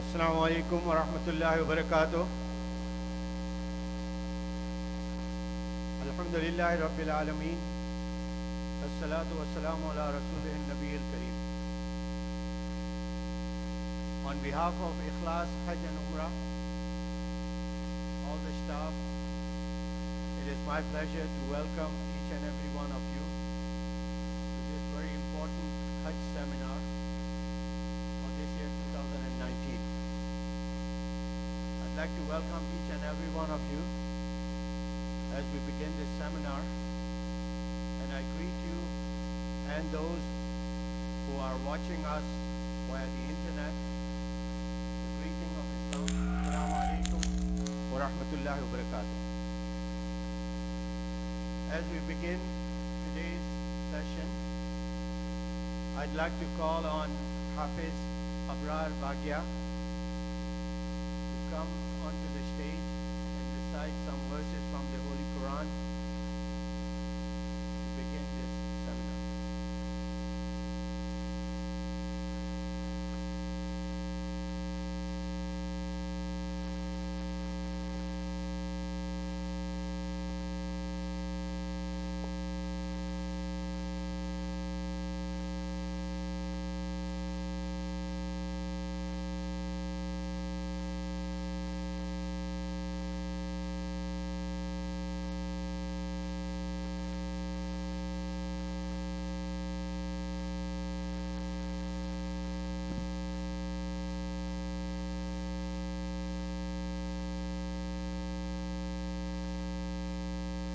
Assalamu alaikum wa rahmatullahi wa barakatuh. Alhamdulillahi Rabbil Alameen. Assalatu wassalamu ala Rasulihin Nabiyil Kareem. On behalf of Ikhlas Hajj and Umrah, all the staff, it is my pleasure to welcome each and every one of you to this very important Hajj seminar for this year 2019. I'd like to welcome each and every one of you as we begin this seminar, and I greet you and those who are watching us via the internet. The greeting of Islam. Assalamu alaikum wa rahmatullahi wa barakatuh. As we begin today's session, I'd like to call on Hafiz Abrar Bagya to come onto the stage and recite some verses from the Holy Quran to begin this seminar.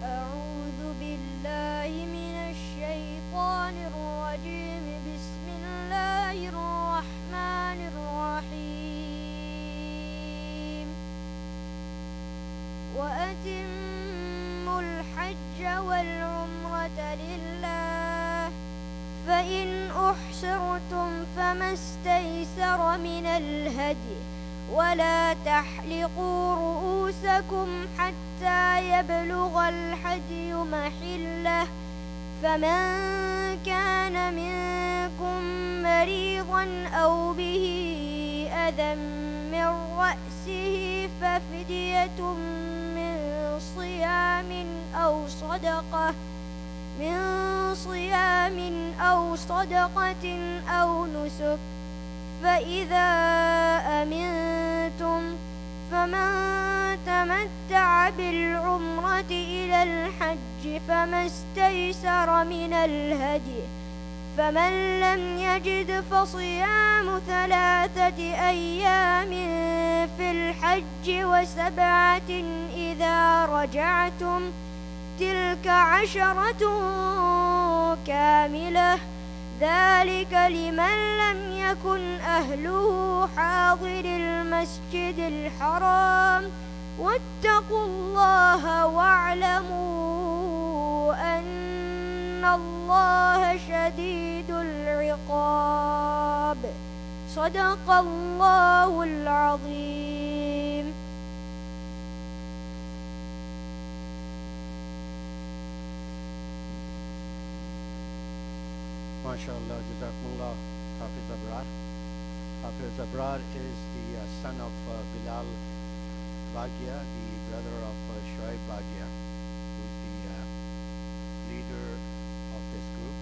أعوذ بالله من الشيطان الرجيم. بسم الله الرحمن الرحيم. وأتموا الحج والعمرة لله، فإن أحصرتم فما استيسر من الهدي، ولا تحلقوا رؤوسكم حتى يبلغ الحدي محله، فمن كان منكم مريضا أو به أذى من رأسه ففدية من صيام أو صدقة أو نسك، فإذا أمنتم فمن تمتع بالعمرة إلى الحج فما استيسر من الهدي، فمن لم يجد فصيام 3 أيام في الحج و7 إذا رجعتم، تلك 10 كاملة، ذلك لمن لم يكن أهله حاضر المسجد الحرام، واتقوا الله واعلموا أن الله شديد العقاب. صدق الله العظيم. MashaAllah, Jazakumullah, Hafiz Abrar. Hafiz Abrar is the son of Bilal Bagya, the brother of Shoaib Bagya, who's the leader of this group.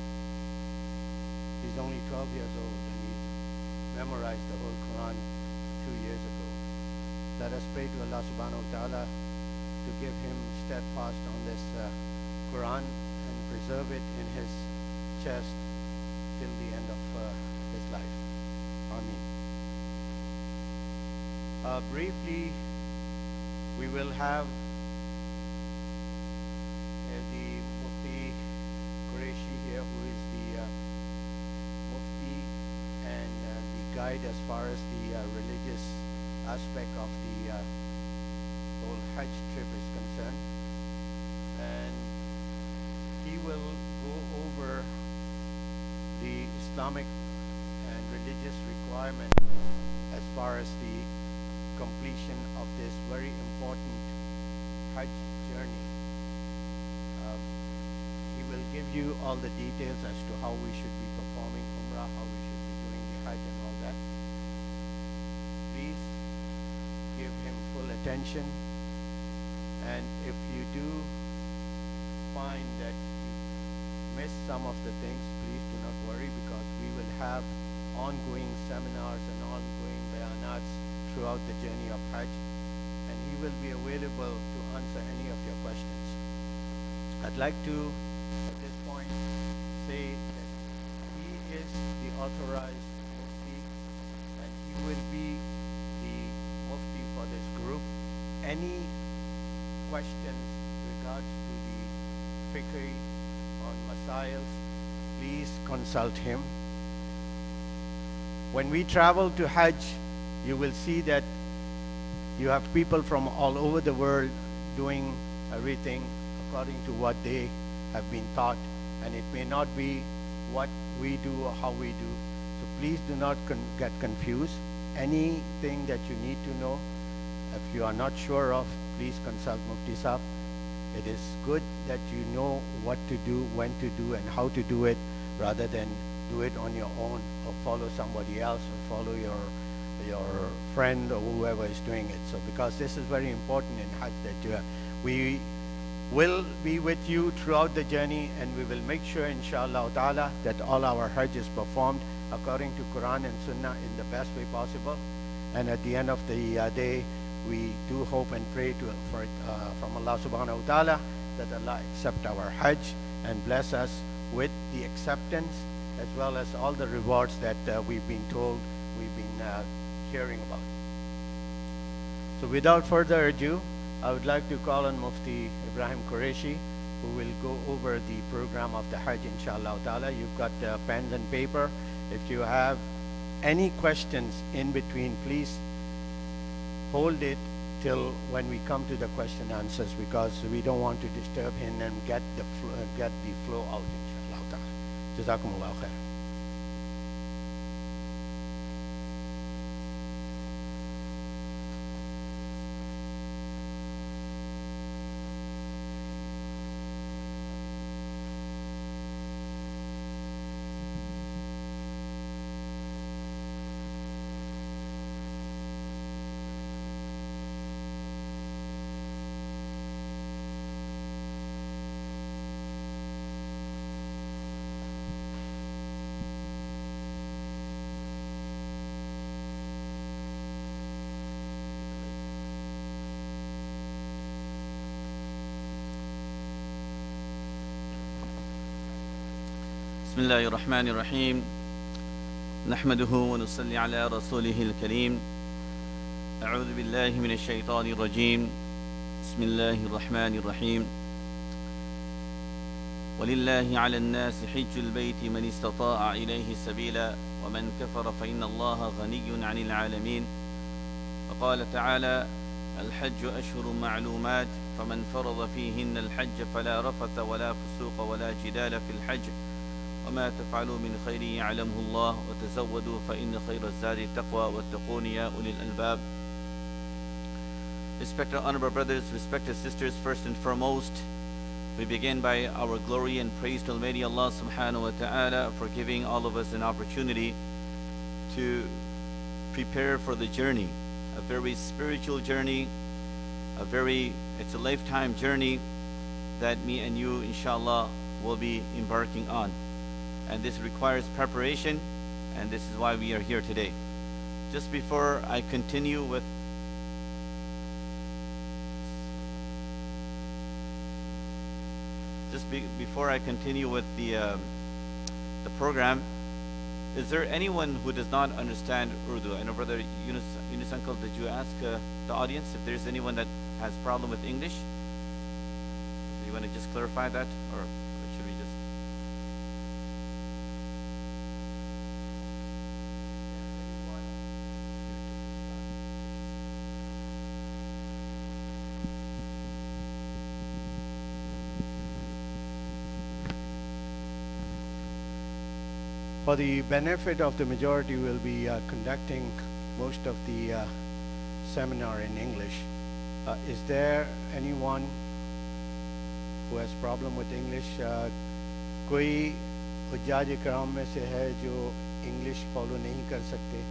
He's only 12 years old and he's memorized the whole Quran 2 years ago. Let us pray to Allah subhanahu wa ta'ala to give him steadfast on this Quran and preserve it in his chest till the end of his life. Ameen. Briefly, we will have the Mufti Qureshi here, who is the Mufti and the guide as far as the religious aspect of the whole Hajj trip is concerned. And he will go over the Islamic and religious requirement as far as the completion of this very important Hajj journey. He will give you all the details as to how we should be performing Umrah, how we should be doing the Hajj and all that. please give him full attention. And if you do find that you miss some of the things, please do not worry, because we will have ongoing seminars and ongoing bayanats throughout the journey of Hajj, and he will be available to answer any of your questions. I'd like to, at this point, say that he is the authorized Mufti, and he will be the Mufti for this group. Any questions regards to the fiqh on masails, please consult him. When we travel to Hajj, you will see that you have people from all over the world doing everything according to what they have been taught, and it may not be what we do or how we do. So please do not get confused. Anything that you need to know, if you are not sure of, please consult Mufti Sahib. It is good that you know what to do, when to do, and how to do it, rather than do it on your own or follow somebody else or follow your friend or whoever is doing it. So because this is very important in Hajj, that we will be with you throughout the journey, and we will make sure, inshallah ta'ala, that all our Hajj is performed according to Quran and Sunnah in the best way possible. And at the end of the day, we do hope and pray from Allah subhanahu wa ta'ala that Allah accept our Hajj and bless us with the acceptance, as well as all the rewards that we've been told, we've been hearing about. So without further ado, I would like to call on Mufti Ibrahim Qureshi, who will go over the program of the Hajj, inshallah ta'ala. You've got pens and paper. If you have any questions in between, please hold it till when we come to the question answers, because we don't want to disturb him and get the flow out, inshallah ta'ala. Jazakumullahu khair. بسم الله الرحمن الرحيم نحمده ونصلي على رسوله الكريم أعوذ بالله من الشيطان الرجيم بسم الله الرحمن الرحيم ولله على الناس حج البيت من استطاع إليه سبيلا ومن كفر فإن الله غني عن العالمين وقال تعالى الحج أشهر معلومات فمن فرض فيهن الحج فلا رفث ولا فسوق ولا جدال في الحج وما تفعلوا من خير يعلمه الله وتزودوا فإن خير الزاد التقوى واتقون يا أولي الألباب. Respected honorable brothers, respected sisters, first and foremost, we begin by our glory and praise to Almighty Allah subhanahu wa ta'ala for giving all of us an opportunity to prepare for the journey, a very spiritual journey, it's a lifetime journey that me and you, inshallah, will be embarking on. And this requires preparation, and this is why we are here today. Just before I continue with the program, is there anyone who does not understand Urdu? I know Brother Yunus Uncle, did you ask the audience if there's anyone that has problem with English? Do you want to just clarify that, or should we just? For the benefit of the majority, we'll be conducting most of the seminar in English. Is there anyone who has problem with English? कोई हुज्जाज इकराम में से है जो English follow नहीं कर सकते?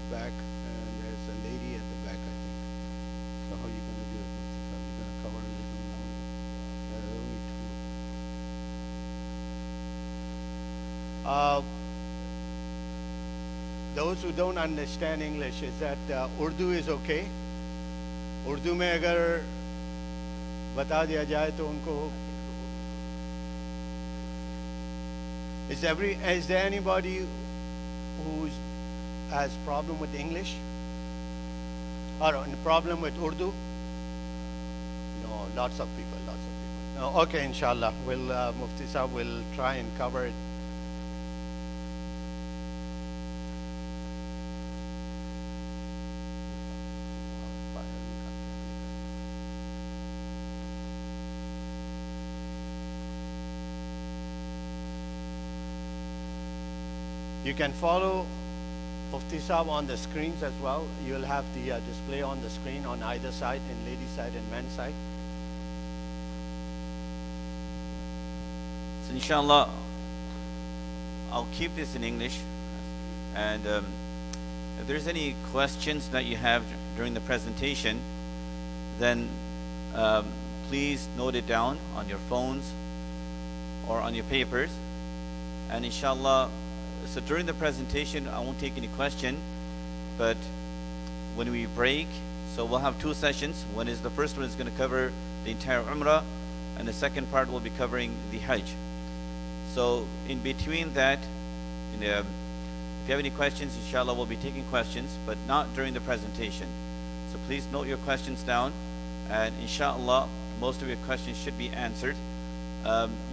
the back, and there's a lady at the back, I think. So how are you going to do it? So you're going to cover a little more? There are only two. Those who don't understand English, is that Urdu is okay? Urdu में अगर बता दिया जाए तो उनको is there anybody who has problem with English or a problem with Urdu? No, lots of people. No, okay, inshallah, we'll Mufti Sahib will try and cover it. You can follow Mufti Sahib on the screens as well. You'll have the display on the screen on either side, in ladies' side and men's side. So inshallah, I'll keep this in English. And if there's any questions that you have during the presentation, then please note it down on your phones or on your papers. And inshallah, so during the presentation, I won't take any question, but when we break, so we'll have two sessions. The first one is going to cover the entire Umrah, and the second part will be covering the Hajj. So in between that, if you have any questions, inshallah, we'll be taking questions, but not during the presentation. So please note your questions down, and inshallah, most of your questions should be answered.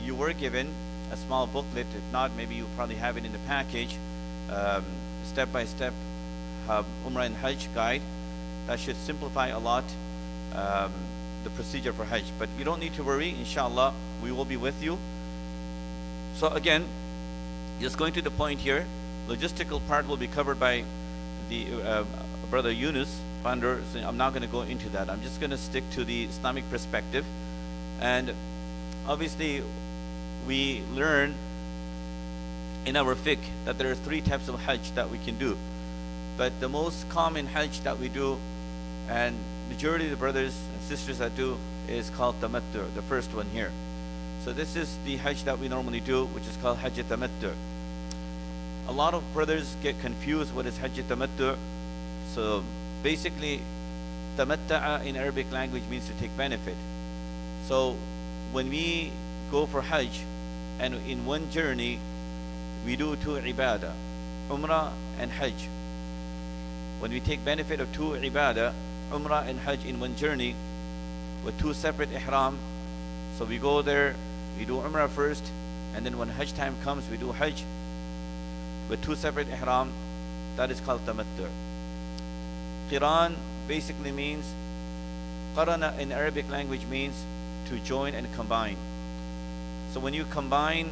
You were given a small booklet. If not, maybe you probably have it in the package, step-by-step Umrah and Hajj guide. That should simplify a lot the procedure for Hajj. But you don't need to worry, inshallah, we will be with you. So again, just going to the point here, logistical part will be covered by the brother Yunus, founder. So I'm not going to go into that. I'm just going to stick to the Islamic perspective. And obviously, we learn in our fiqh that there are three types of Hajj that we can do. But the most common Hajj that we do, and majority of the brothers and sisters that do, is called Tamattu, the first one here. So this is the Hajj that we normally do, which is called Hajj Tamattu. A lot of brothers get confused what is Hajj Tamattu. So basically, Tamatta'a in Arabic language means to take benefit. So when we go for Hajj, and in one journey, we do two ibadah, Umrah and Hajj. When we take benefit of two ibadah, Umrah and Hajj in one journey, with two separate Ihram, so we go there, we do Umrah first, and then when Hajj time comes, we do Hajj with two separate Ihram. That is called Tamattu. Qiran basically means, Qarana in Arabic language means to join and combine. So when you combine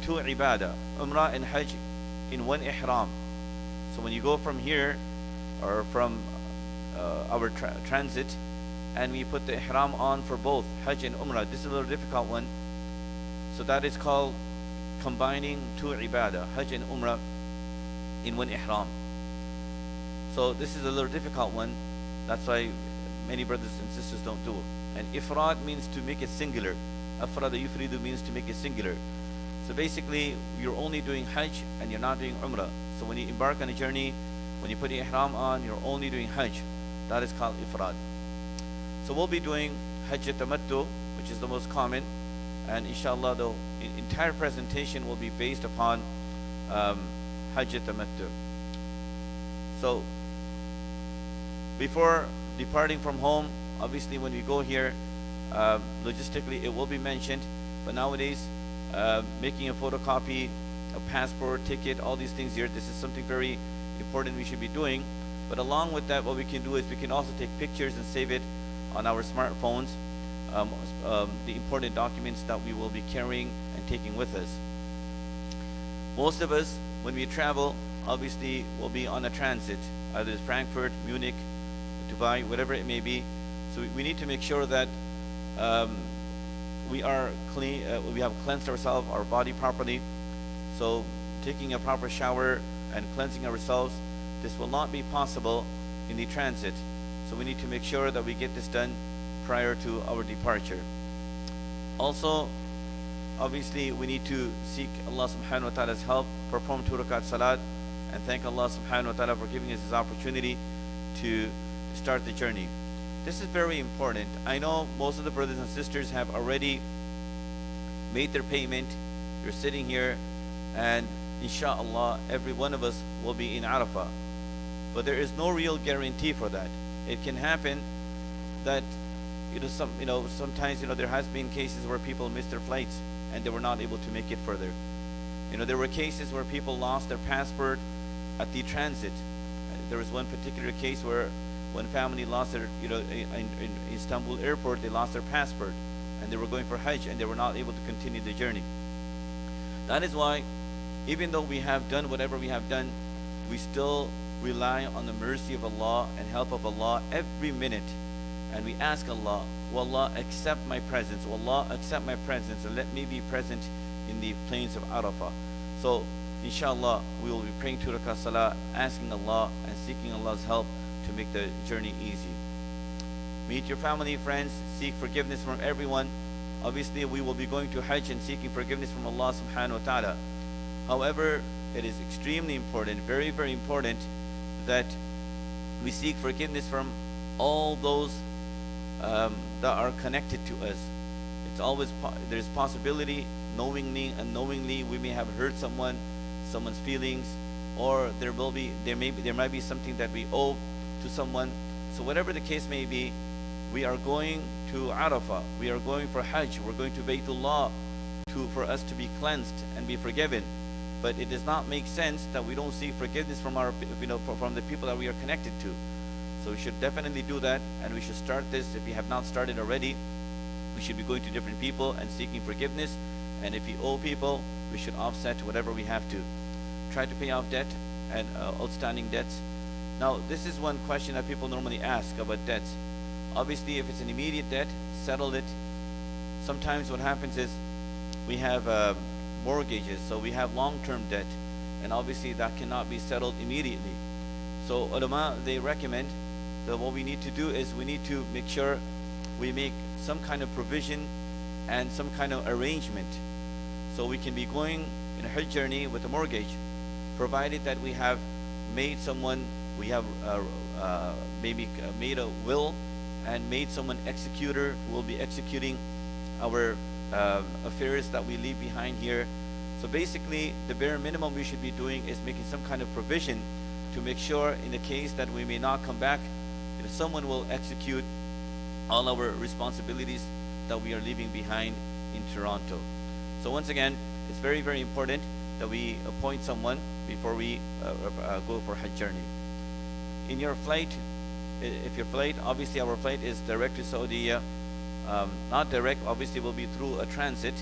two ibadah, Umrah and Hajj, in one Ihram, so when you go from here, or from our transit, and we put the Ihram on for both Hajj and Umrah, this is a little difficult one. So that is called combining two ibadah, Hajj and Umrah, in one Ihram. So this is a little difficult one. That's why many brothers and sisters don't do it. And Ifrad means to make it singular. Afrada yufridu means to make it singular. So basically, you're only doing Hajj and you're not doing Umrah. So when you embark on a journey, when you put the Ihram on, you're only doing Hajj. That is called Ifrad. So we'll be doing Hajj Tamattu, which is the most common. And inshallah, the entire presentation will be based upon Hajj Tamattu. So before departing from home, obviously when we go here, logistically it will be mentioned, but nowadays making a photocopy, a passport, ticket, all these things here, this is something very important we should be doing. But along with that, what we can do is we can also take pictures and save it on our smartphones, the important documents that we will be carrying and taking with us. Most of us, when we travel, obviously will be on a transit, either it's Frankfurt, Munich, Dubai, whatever it may be. So we need to make sure that we are clean, we have cleansed ourselves, our body properly. So taking a proper shower and cleansing ourselves, this will not be possible in the transit. So we need to make sure that we get this done prior to our departure. Also, obviously, we need to seek Allah subhanahu wa ta'ala's help, perform 2 rakat salat, and thank Allah subhanahu wa ta'ala for giving us this opportunity to start the journey. This is very important. I know most of the brothers and sisters have already made their payment. You're sitting here, and inshallah, every one of us will be in Arafah. But there is no real guarantee for that. It can happen that sometimes there has been cases where people missed their flights and they were not able to make it further. There were cases where people lost their passport at the transit. There was one particular case where one family lost their, in Istanbul airport, they lost their passport and they were going for Hajj and they were not able to continue the journey. That is why, even though we have done whatever we have done, we still rely on the mercy of Allah and help of Allah every minute. And we ask Allah, "Will Allah accept my presence? Will Allah accept my presence and let me be present in the plains of Arafah?" So, inshallah, we will be praying 2 rakat salah, asking Allah and seeking Allah's help to make the journey easy. Meet your family, friends, seek forgiveness from everyone. Obviously, we will be going to Hajj and seeking forgiveness from Allah subhanahu wa ta'ala. However, it is extremely important, very, very important, that we seek forgiveness from all those that are connected to us. It's always there's possibility, knowingly, unknowingly, we may have hurt someone's feelings, or there might be something that we owe to someone. So whatever the case may be, we are going to Arafah, we are going for Hajj, we're going to Baytullah for us to be cleansed and be forgiven. But it does not make sense that we don't seek forgiveness from from the people that we are connected to. So we should definitely do that, and we should start this. If we have not started already, we should be going to different people and seeking forgiveness. And if we owe people, we should offset whatever we have to. Try to pay off debt and outstanding debts. Now, this is one question that people normally ask about debts. Obviously, if it's an immediate debt, settle it. Sometimes what happens is we have mortgages, so we have long-term debt, and obviously that cannot be settled immediately. So ulama, they recommend that what we need to do is we need to make sure we make some kind of provision and some kind of arrangement, so we can be going in a Hajj journey with a mortgage, provided that we have made made a will and made someone executor who will be executing our affairs that we leave behind here. So basically, the bare minimum we should be doing is making some kind of provision to make sure, in the case that we may not come back, someone will execute all our responsibilities that we are leaving behind in Toronto. So once again, it's very, very important that we appoint someone before we go for Hajj journey. In your flight, obviously our flight is direct to Saudi. Not direct, obviously will be through a transit.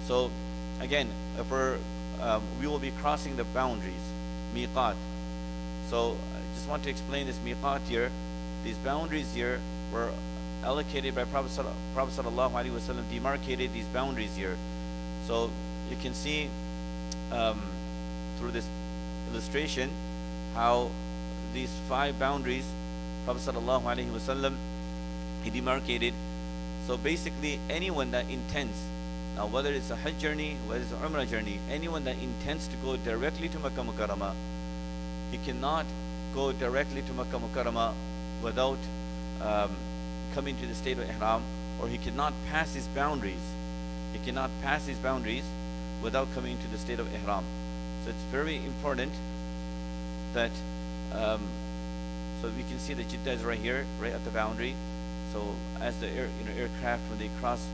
So again, we will be crossing the boundaries, Miqat. So I just want to explain this Miqat here. These boundaries here were allocated by Prophet sallallahu alaihi wasallam, demarcated these boundaries here. So you can see through this illustration how these 5 boundaries Prophet sallallahu alaihi wasallam, he demarcated. So basically, anyone that intends, now whether it's a Hajj journey, whether it's an Umrah journey, anyone that intends to go directly to Makkah Mukarramah, he cannot go directly to Makkah Mukarramah without coming to the state of Ihram, or he cannot pass his boundaries. He cannot pass his boundaries without coming to the state of Ihram. So it's very important that, so we can see the Jeddah is right here, right at the boundary. So as the aircraft, when they cross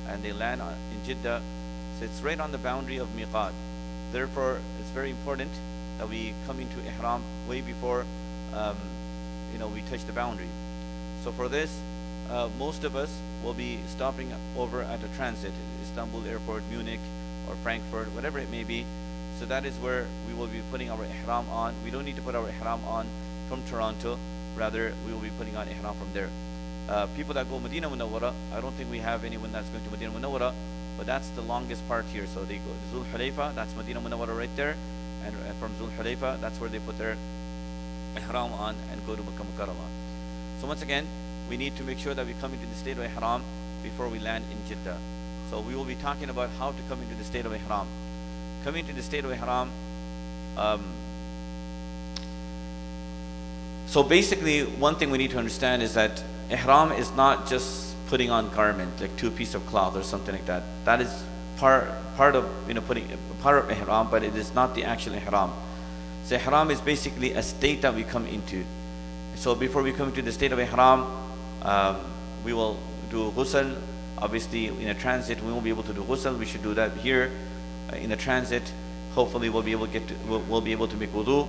and they land in Jeddah, so it's right on the boundary of Miqat. Therefore, it's very important that we come into Ihram way before we touch the boundary. So for this, most of us will be stopping over at a transit, Istanbul airport, Munich, or Frankfurt, whatever it may be. So that is where we will be putting our Ihram on. We don't need to put our Ihram on from Toronto. Rather, we will be putting on Ihram from there. People that go Medina Munawwara, I don't think we have anyone that's going to Medina Munawwara, but that's the longest part here. So they go to Zul Hulayfa, that's Medina Munawwara right there, and from Zul Hulayfa, that's where they put their Ihram on and go to Makkah Mukarramah. So once again, we need to make sure that we come into the state of Ihram before we land in Jeddah. So we will be talking about how to come into the state of Ihram. Coming to the state of Ihram, so basically one thing we need to understand is that Ihram is not just putting on garment, like 2 pieces of cloth or something like that. That is part of putting part of Ihram, but it is not the actual Ihram. So Ihram is basically a state that we come into. So before we come into the state of Ihram, we will do ghusl. Obviously in a transit we won't be able to do ghusl. We should do that here. In a transit, hopefully we'll be able to make wudu,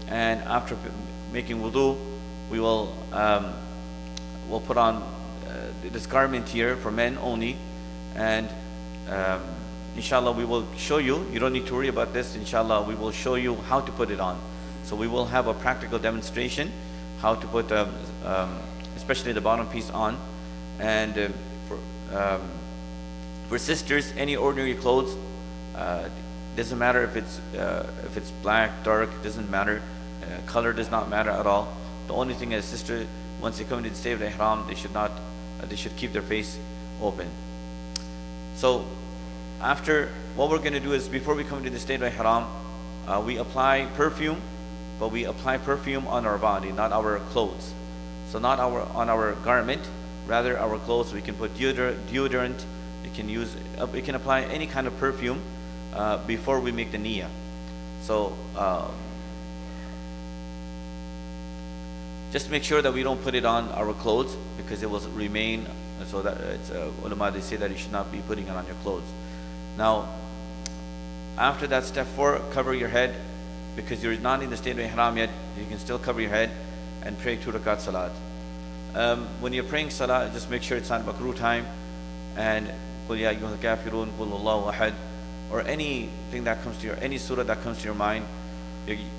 and after making wudu, we will we'll put on this garment here for men only, and inshallah we will show you. You don't need to worry about this. Inshallah we will show you how to put it on. So we will have a practical demonstration how to put especially the bottom piece on. And for sisters, any ordinary clothes, doesn't matter if it's black, dark, doesn't matter. Color does not matter at all. The only thing is, sister, once they come into the state of Ihram, they should keep their face open. So after, what we're going to do is, before we come into the state of Ihram, we apply perfume, but we apply perfume on our body, not our clothes. So not on our garment, rather our clothes. We can put deodorant. We can apply any kind of perfume before we make the niyyah. So just make sure that we don't put it on our clothes, because it will remain. So that it's ulama, they say that you should not be putting it on your clothes. Now, after that, step 4, cover your head, because you're not in the state of Ihram yet. You can still cover your head and pray 2 rakat salat. When you're praying salat, just make sure it's on makruh time, and qul ya ayyuhal kafirun, qul Allahu ahad, or anything that comes to any surah that comes to your mind.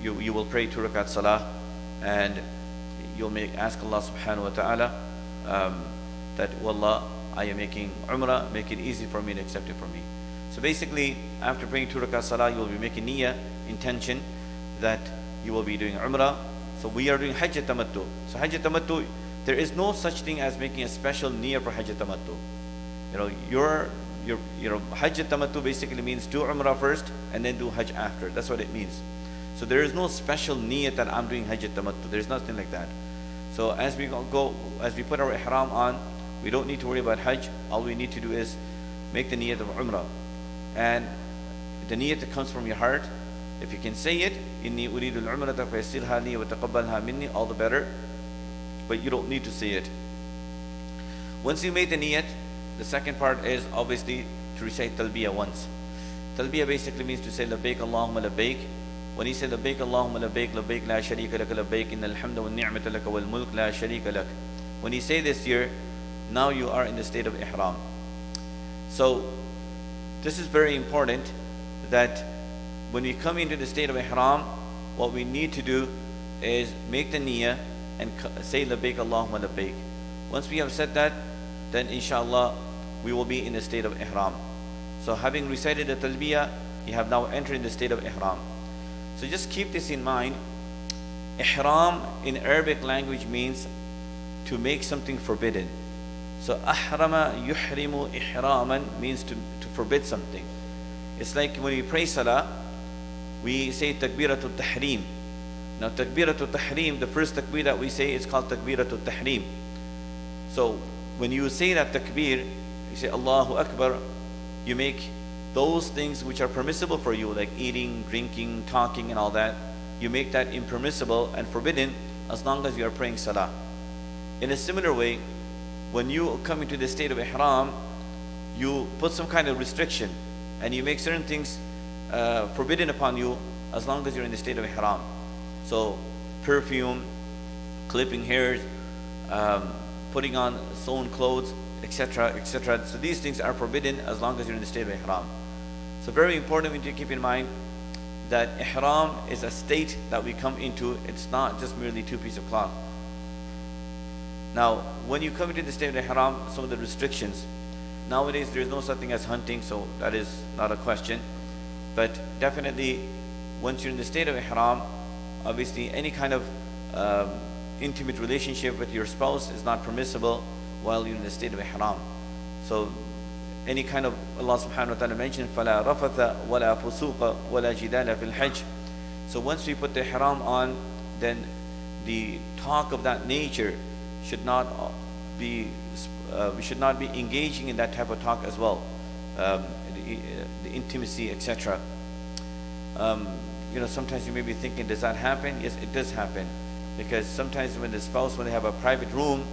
You will pray 2 rakat salah, and you'll ask Allah subhanahu wa ta'ala that, wallah, I am making Umrah, make it easy for me and accept it for me. So basically, after praying 2 rakat salah, you will be making niyyah, intention, that you will be doing Umrah. So we are doing Hajj tamattu. So Hajj tamattu, there is no such thing as making a special niyyah for Hajj tamattu. Your Hajj tamattu basically means do Umrah first and then do Hajj after. That's what it means. So there is no special niyyah that I'm doing Hajj tamattu. There's nothing like that. So as we put our Ihram on, we don't need to worry about Hajj. All we need to do is make the niyyah of Umrah. And the niyyah that comes from your heart, if you can say it, inni uridu al-umrata fayassirha li wa taqabbalha minni, all the better. But you don't need to say it. Once you made the niyyah, the second part is obviously to recite talbiyah once. Talbiyah basically means to say labbaik Allahumma labbaik. When you say labbaik Allahumma labbaik, labbaik la sharika lak labbaik, innal hamda wan ni'mata lak wal mulk la sharika lak. When you say this here, now you are in the state of Ihram. So this is very important, that when we come into the state of Ihram, what we need to do is make the niyyah and say labbaik Allahumma labbaik. Once we have said that, then inshallah we will be in the state of Ihram. So having recited the talbiyah, you have now entered in the state of Ihram. So just keep this in mind. Ihram in Arabic language means to make something forbidden. So ahrama yuhrimu ihraman means to forbid something. It's like when we pray salah, we say takbiratul tahrim. Now takbiratul tahrim, the first takbir that we say is called takbiratul tahrim. So when you say that takbir, you say Allahu Akbar, you make those things which are permissible for you, like eating, drinking, talking and all that, you make that impermissible and forbidden as long as you are praying salah. In a similar way, when you come into the state of Ihram, you put some kind of restriction and you make certain things forbidden upon you as long as you're in the state of Ihram. So perfume, clipping hairs, putting on sewn clothes, etc., etc. So these things are forbidden as long as you're in the state of Ihram. So very important we need to keep in mind that Ihram is a state that we come into. It's not just merely 2 pieces of cloth. Now, when you come into the state of Ihram, some of the restrictions. Nowadays, there is no such thing as hunting, so that is not a question. But definitely, once you're in the state of Ihram, obviously any kind of intimate relationship with your spouse is not permissible while you're in the state of ihram. So any kind of, Allah subhanahu wa ta'ala mentioned, فَلَا رَفَثَ وَلَا فُسُوقَ وَلَا جِدَالَ فِي الْحَجِّ. So once we put the ihram on, then the talk of that nature should not be, we should not be engaging in that type of talk as well. The intimacy, etc. Sometimes you may be thinking, does that happen? Yes, it does happen. Because sometimes when the spouse, when they have a private room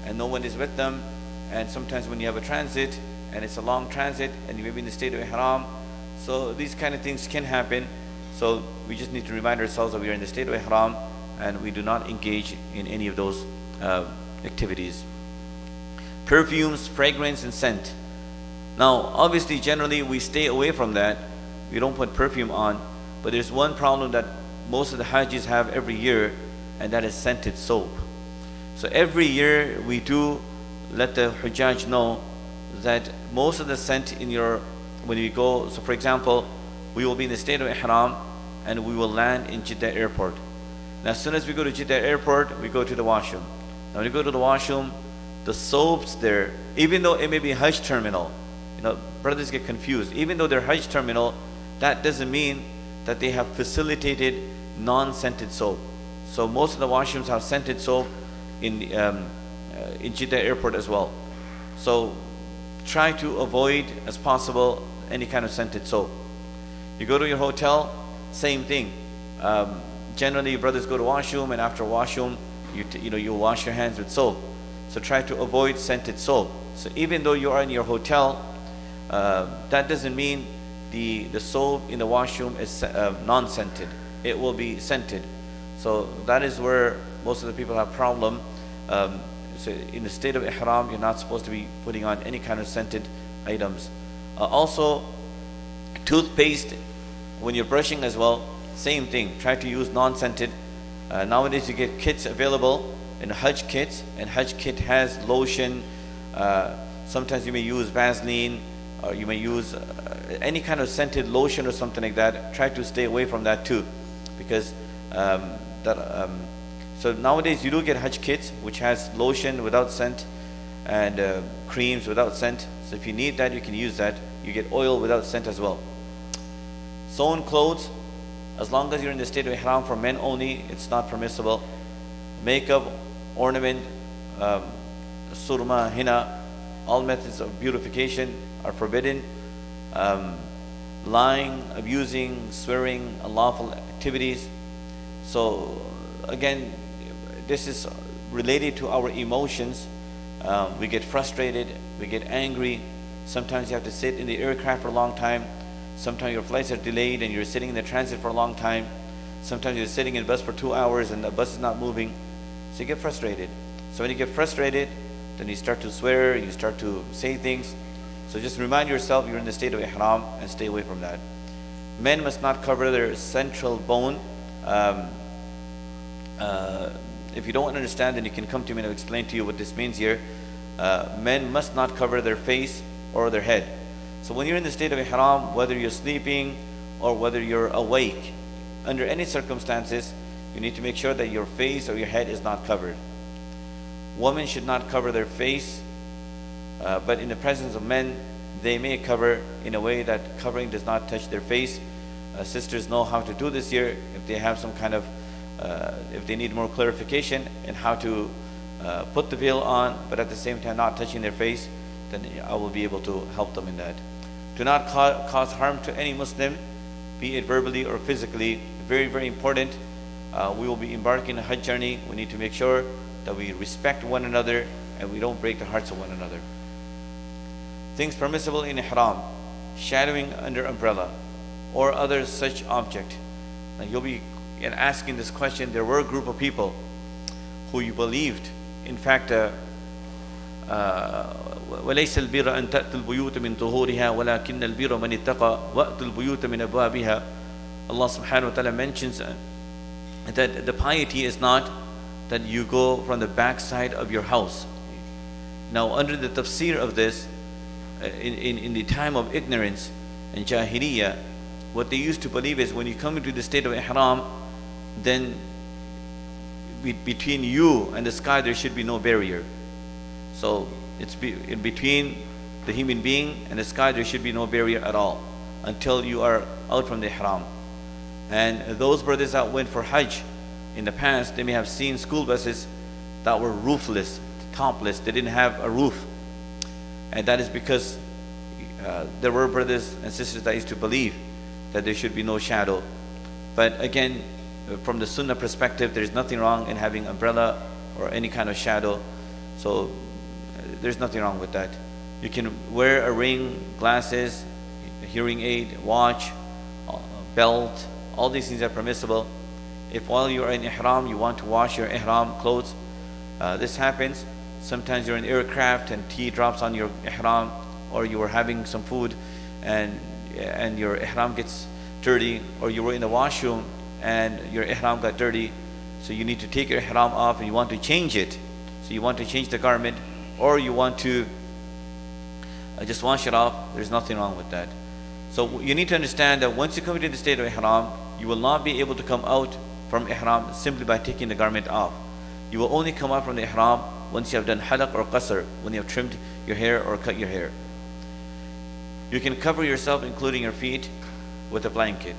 and no one is with them, and sometimes when you have a transit and it's a long transit and you may be in the state of ihram, so these kind of things can happen. So we just need to remind ourselves that we are in the state of ihram and we do not engage in any of those activities. Perfumes, fragrance, and scent. Now, obviously, generally we stay away from that. We don't put perfume on. But there's one problem that most of the Hajjis have every year, and that is scented soap. So every year we do let the Hujjaj know that most of the scent when we go, so for example, we will be in the state of ihram and we will land in Jeddah airport. Now as soon as we go to Jeddah airport, we go to the washroom. Now when you go to the washroom, the soaps there, even though it may be Hajj terminal, brothers get confused. Even though they're Hajj terminal, that doesn't mean that they have facilitated non-scented soap. So most of the washrooms have scented soap in Jeddah airport as well. So try to avoid as possible any kind of scented soap. You go to your hotel, same thing. Generally, brothers go to washroom, and after washroom, you wash your hands with soap. So try to avoid scented soap. So even though you are in your hotel, that doesn't mean the soap in the washroom is non-scented. It will be scented. So that is where most of the people have problem. So in the state of ihram, you're not supposed to be putting on any kind of scented items. Also, toothpaste, when you're brushing as well, same thing. Try to use non-scented. Nowadays you get kits available in Hajj kits, and Hajj kit has lotion. Sometimes you may use Vaseline, or you may use any kind of scented lotion or something like that. Try to stay away from that too, because so nowadays you do get Hajj kits which has lotion without scent and creams without scent. So if you need that, you can use that. You get oil without scent as well. Sewn clothes, as long as you're in the state of ihram, for men only, it's not permissible. Makeup, ornament, surma, henna, all methods of beautification are forbidden. Lying, abusing, swearing, unlawful activities. So again, this is related to our emotions. We get frustrated, we get angry. Sometimes you have to sit in the aircraft for a long time. Sometimes your flights are delayed and you're sitting in the transit for a long time. Sometimes you're sitting in a bus for 2 hours and the bus is not moving. So you get frustrated. So when you get frustrated, then you start to swear, you start to say things. So just remind yourself you're in the state of ihram and stay away from that. Men must not cover their central bone. If you don't understand, then you can come to me and I'll explain to you what this means here. Men must not cover their face or their head. So when you're in the state of ihram, whether you're sleeping or whether you're awake, under any circumstances, you need to make sure that your face or your head is not covered. Women should not cover their face, but in the presence of men, they may cover in a way that covering does not touch their face. Sisters know how to do this here. If they have some kind of, if they need more clarification in how to put the veil on, but at the same time not touching their face, then I will be able to help them in that. Do not cause harm to any Muslim, be it verbally or physically. Very, very important. We will be embarking on a Hajj journey. We need to make sure that we respect one another and we don't break the hearts of one another. Things permissible in ihram: shadowing under umbrella or other such object. Now you'll be asking this question. There were a group of people who you believed, in fact, وَلَيْسَ الْبِرَّ أَن تَأْتُوا الْبُيُوتَ مِنْ ظُهُورِهَا وَلَكِنَّ الْبِرَّ مَنِ اتَّقَى وَأْتُوا الْبُيُوتَ مِنْ أَبْوَابِهَا. Allah subhanahu wa ta'ala mentions that the piety is not that you go from the backside of your house. Now under the tafsir of this, in the time of ignorance and jahiliyyah, what they used to believe is when you come into the state of ihram, then between you and the sky there should be no barrier. So it's in between the human being and the sky there should be no barrier at all until you are out from the ihram. And those brothers that went for Hajj in the past, they may have seen school buses that were roofless, topless. They didn't have a roof. And that is because there were brothers and sisters that used to believe that there should be no shadow. But again, from the Sunnah perspective, there's nothing wrong in having umbrella or any kind of shadow. So there's nothing wrong with that. You can wear a ring, glasses, a hearing aid, watch, belt. All these things are permissible. If while you are in ihram you want to wash your ihram clothes, this happens. Sometimes you're in aircraft and tea drops on your ihram, or you were having some food and your ihram gets dirty, or you were in the washroom and your ihram got dirty, so you need to take your ihram off and you want to change it. So you want to change the garment, or you want to just wash it off. There's nothing wrong with that. So you need to understand that once you come into the state of ihram, you will not be able to come out from ihram simply by taking the garment off. You will only come out from the ihram once you have done halaq or qasr, when you have trimmed your hair or cut your hair. You can cover yourself, including your feet, with a blanket.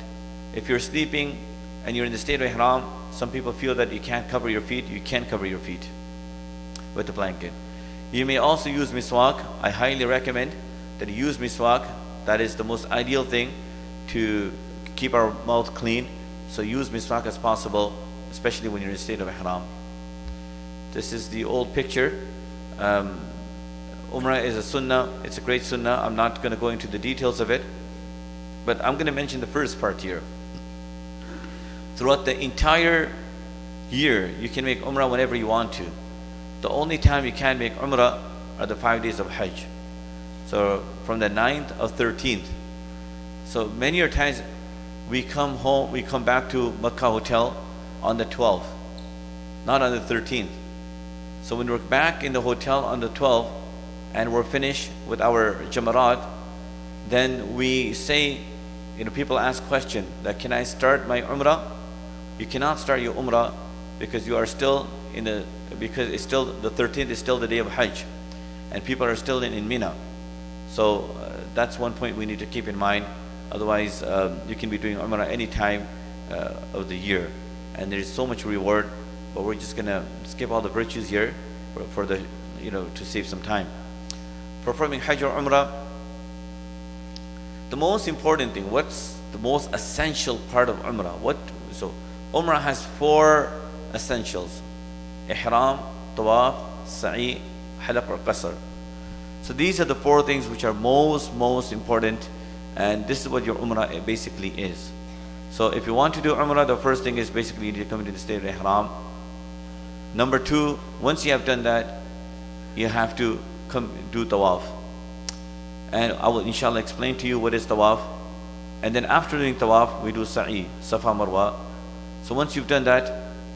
If you're sleeping and you're in the state of ihram, some people feel that you can't cover your feet. You can cover your feet with a blanket. You may also use miswak. I highly recommend that you use miswak. That is the most ideal thing to keep our mouth clean. So use miswak as possible, especially when you're in a state of ihram. This is the old picture. Umrah is a sunnah. It's a great sunnah. I'm not going to go into the details of it, but I'm going to mention the first part here. Throughout the entire year, you can make Umrah whenever you want to. The only time you can't make Umrah are the 5 days of Hajj. So from the 9th or 13th. So many times we come home, we come back to Makkah hotel on the 12th, not on the 13th. So when we're back in the hotel on the 12th and we're finished with our Jamarat, then we say, people ask question that, can I start my Umrah? You cannot start your Umrah because you are still because it's still the 13th is still the day of Hajj and people are still in Mina. So that's one point we need to keep in mind. Otherwise, you can be doing Umrah any time of the year, and there is so much reward. But we're just gonna skip all the virtues here for the to save some time. Performing Hajj or Umrah, the most important thing. What's the most essential part of Umrah? So Umrah has 4 essentials: Ihram, Tawaf, Sa'i, Halaq or Qasr. So these are the 4 things which are most important, and this is what your Umrah basically is. So if you want to do Umrah, the first thing is basically you need to come into the state of Ihram. Number 2, once you have done that, you have to come do Tawaf. And I will inshallah explain to you what is Tawaf. And then after doing Tawaf, we do Sa'i, Safa Marwa. So once you've done that,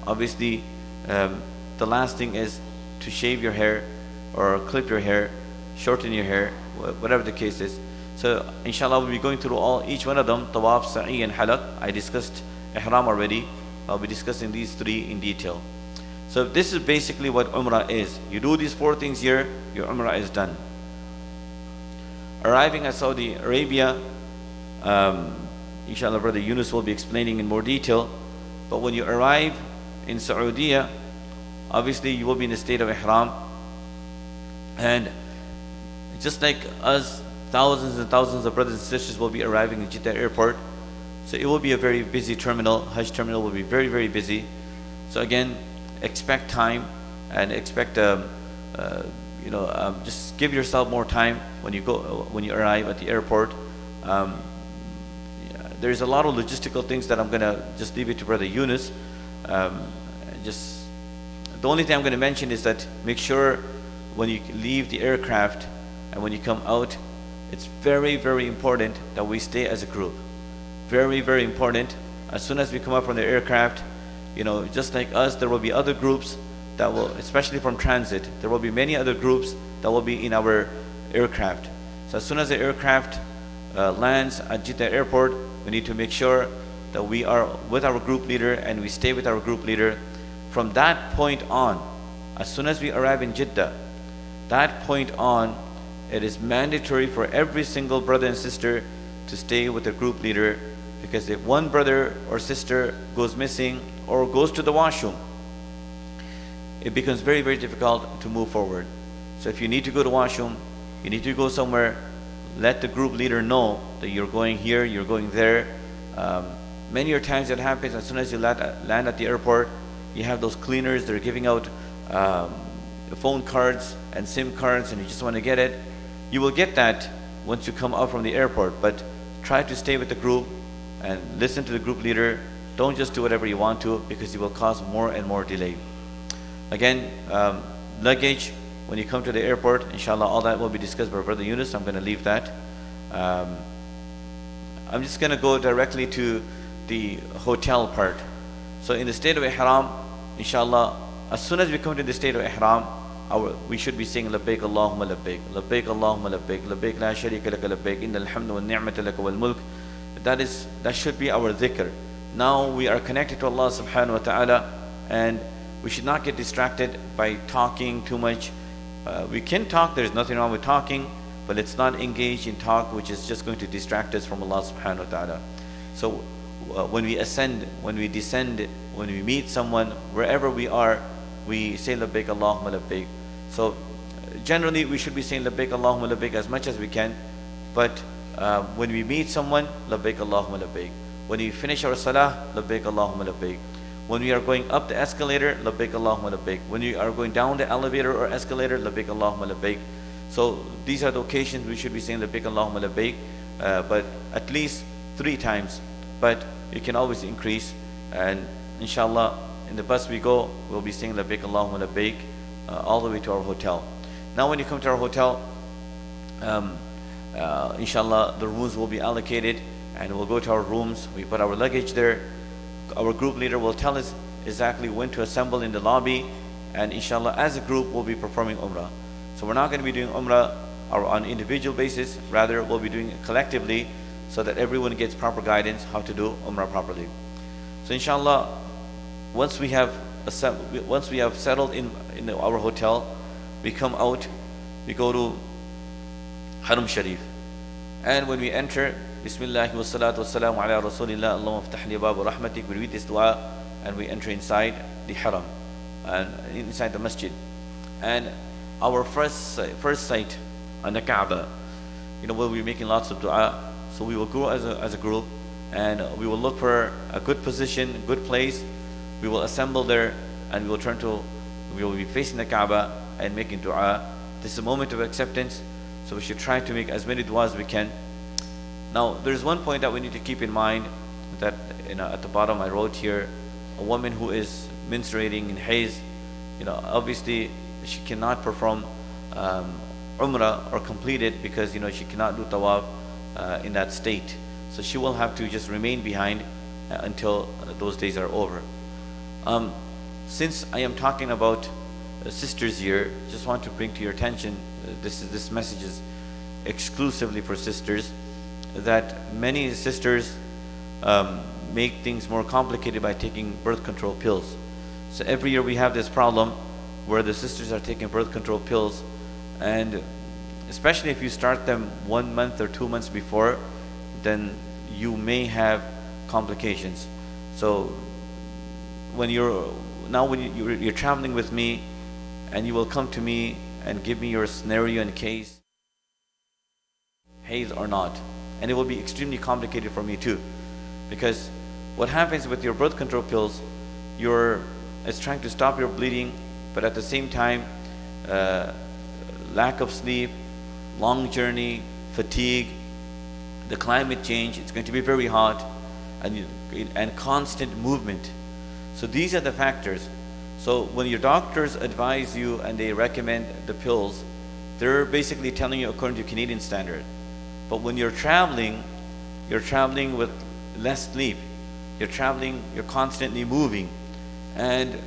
obviously the last thing is to shave your hair or clip your hair, shorten your hair, whatever the case is. So inshallah we'll be going through each one of them, Tawaf, Sa'i and Halaq. I discussed Ihram already. I'll be discussing these 3 in detail. So this is basically what Umrah is. You do these 4 things here, your Umrah is done. Arriving at Saudi Arabia, inshallah Brother Yunus will be explaining in more detail. But when you arrive in Saudi, obviously you will be in the state of Ihram. And just like us, thousands and thousands of brothers and sisters will be arriving at Jeddah airport. So it will be a very busy terminal. Hajj terminal will be very, very busy. So again, expect time and expect just give yourself more time when you arrive at the airport. There's a lot of logistical things that I'm gonna just leave it to Brother Yunus. Just the only thing I'm gonna mention is that make sure when you leave the aircraft and when you come out, it's very, very important that we stay as a group. Very, very important. As soon as we come up from the aircraft, just like us, there will be other groups that will, especially from transit, there will be many other groups that will be in our aircraft. So as soon as the aircraft lands at Jeddah airport, we need to make sure that we are with our group leader and we stay with our group leader from that point on, as soon as we arrive in Jeddah, that point on, it is mandatory for every single brother and sister to stay with the group leader, because if one brother or sister goes missing or goes to the washroom, it becomes very, very difficult to move forward. So if you need to go to washroom, you need to go somewhere, let the group leader know that you're going here, you're going there. Many times it happens as soon as you land at the airport, you have those cleaners that are giving out phone cards and SIM cards, and you just want to get it. You will get that once you come out from the airport, but try to stay with the group and listen to the group leader. Don't just do whatever you want to, because you will cause more and more delay. Again, luggage, when you come to the airport, inshallah, all that will be discussed by Brother Yunus. I'm going to leave that. I'm just going to go directly to the hotel part. So in the state of Ihram, inshallah, as soon as we come to the state of Ihram, we should be saying labbaik Allahumma labbaik, labbaik Allahumma labbaik, labbaik la sharika laka labbaik, innal hamda wal ni'mata laka wal mulk. That should be our dhikr. Now we are connected to Allah subhanahu wa ta'ala, and we should not get distracted by talking too much. We can talk, there's nothing wrong with talking, but let's not engage in talk which is just going to distract us from Allah subhanahu wa ta'ala. So when we ascend, when we descend, when we meet someone, wherever we are, we say labbaik Allahumma labbaik. So generally we should be saying labbaik Allahumma labbaik as much as we can, but when we meet someone, labbaik Allahumma labbaik. When we finish our salah, labbaik Allahumma labbaik. When we are going up the escalator, labbaik Allahumma labbaik. When we are going down the elevator or escalator, labbaik Allahumma labbaik. So these are the occasions we should be saying labbaik Allahumma labbaik, but at least 3 times. But you can always increase, and inshallah, in the bus we go, we'll be saying labbaik Allahumma labbaik all the way to our hotel. Now when you come to our hotel, inshallah, the rooms will be allocated, and we'll go to our rooms. We put our luggage there. Our group leader will tell us exactly when to assemble in the lobby, and inshallah, as a group, we'll be performing Umrah. So we're not going to be doing Umrah on an individual basis, rather we'll be doing it collectively, so that everyone gets proper guidance how to do Umrah properly. So inshallah, once we have settled in our hotel, we come out, we go to Haram Sharif, and when we enter, Bismillah wa salatu wa salamu ala Rasulillah, Allahumma aftah li babu rahmatik, we read this dua, and we enter inside the Haram, and inside the masjid. And our first sight on the Kaaba, we'll be making lots of dua, so we will go as a group, and we will look for a good position, a good place. We will assemble there, and we will be facing the Kaaba and making dua. This is a moment of acceptance, so we should try to make as many duas as we can. Now, there's one point that we need to keep in mind, that at the bottom I wrote here, a woman who is menstruating in Hayz, obviously she cannot perform Umrah or complete it, because she cannot do Tawaf in that state. So she will have to just remain behind until those days are over. Since I am talking about sisters here, just want to bring to your attention, this message is exclusively for sisters, that many sisters make things more complicated by taking birth control pills. So every year we have this problem where the sisters are taking birth control pills, and especially if you start them 1 month or 2 months before, then you may have complications. So when you're traveling with me, and you will come to me and give me your scenario in case Hayz or not, and it will be extremely complicated for me too, because what happens with your birth control pills, it's trying to stop your bleeding, but at the same time, lack of sleep, long journey, fatigue, the climate change, it's going to be very hot, and constant movement. So these are the factors. So when your doctors advise you and they recommend the pills, they're basically telling you according to Canadian standard. But when you're traveling with less sleep, you're constantly moving, and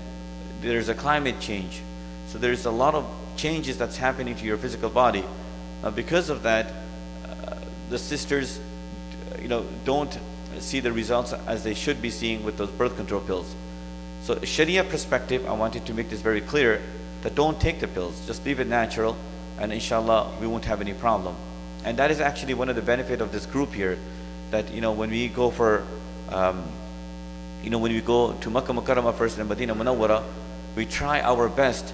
there's a climate change. So there's a lot of changes that's happening to your physical body. Because of that, the sisters, don't see the results as they should be seeing with those birth control pills. So Sharia perspective, I wanted to make this very clear, that don't take the pills, just leave it natural, and inshallah we won't have any problem. And that is actually one of the benefit of this group here, that when we go for when we go to Makkah Mukarramah first and Medina Munawwara, we try our best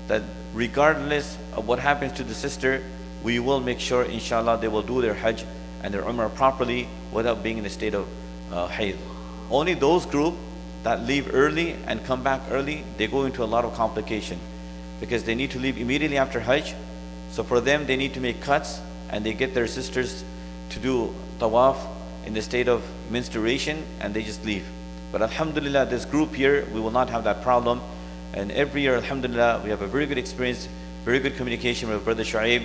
that regardless of what happens to the sister, we will make sure inshallah they will do their Hajj and their Umrah properly without being in a state of hayd. Only those group that leave early and come back early, they go into a lot of complication, because they need to leave immediately after Hajj. So for them, they need to make cuts, and they get their sisters to do Tawaf in the state of menstruation, and they just leave. But alhamdulillah, this group here, we will not have that problem. And every year, alhamdulillah, we have a very good experience, very good communication with Brother Shu'aib,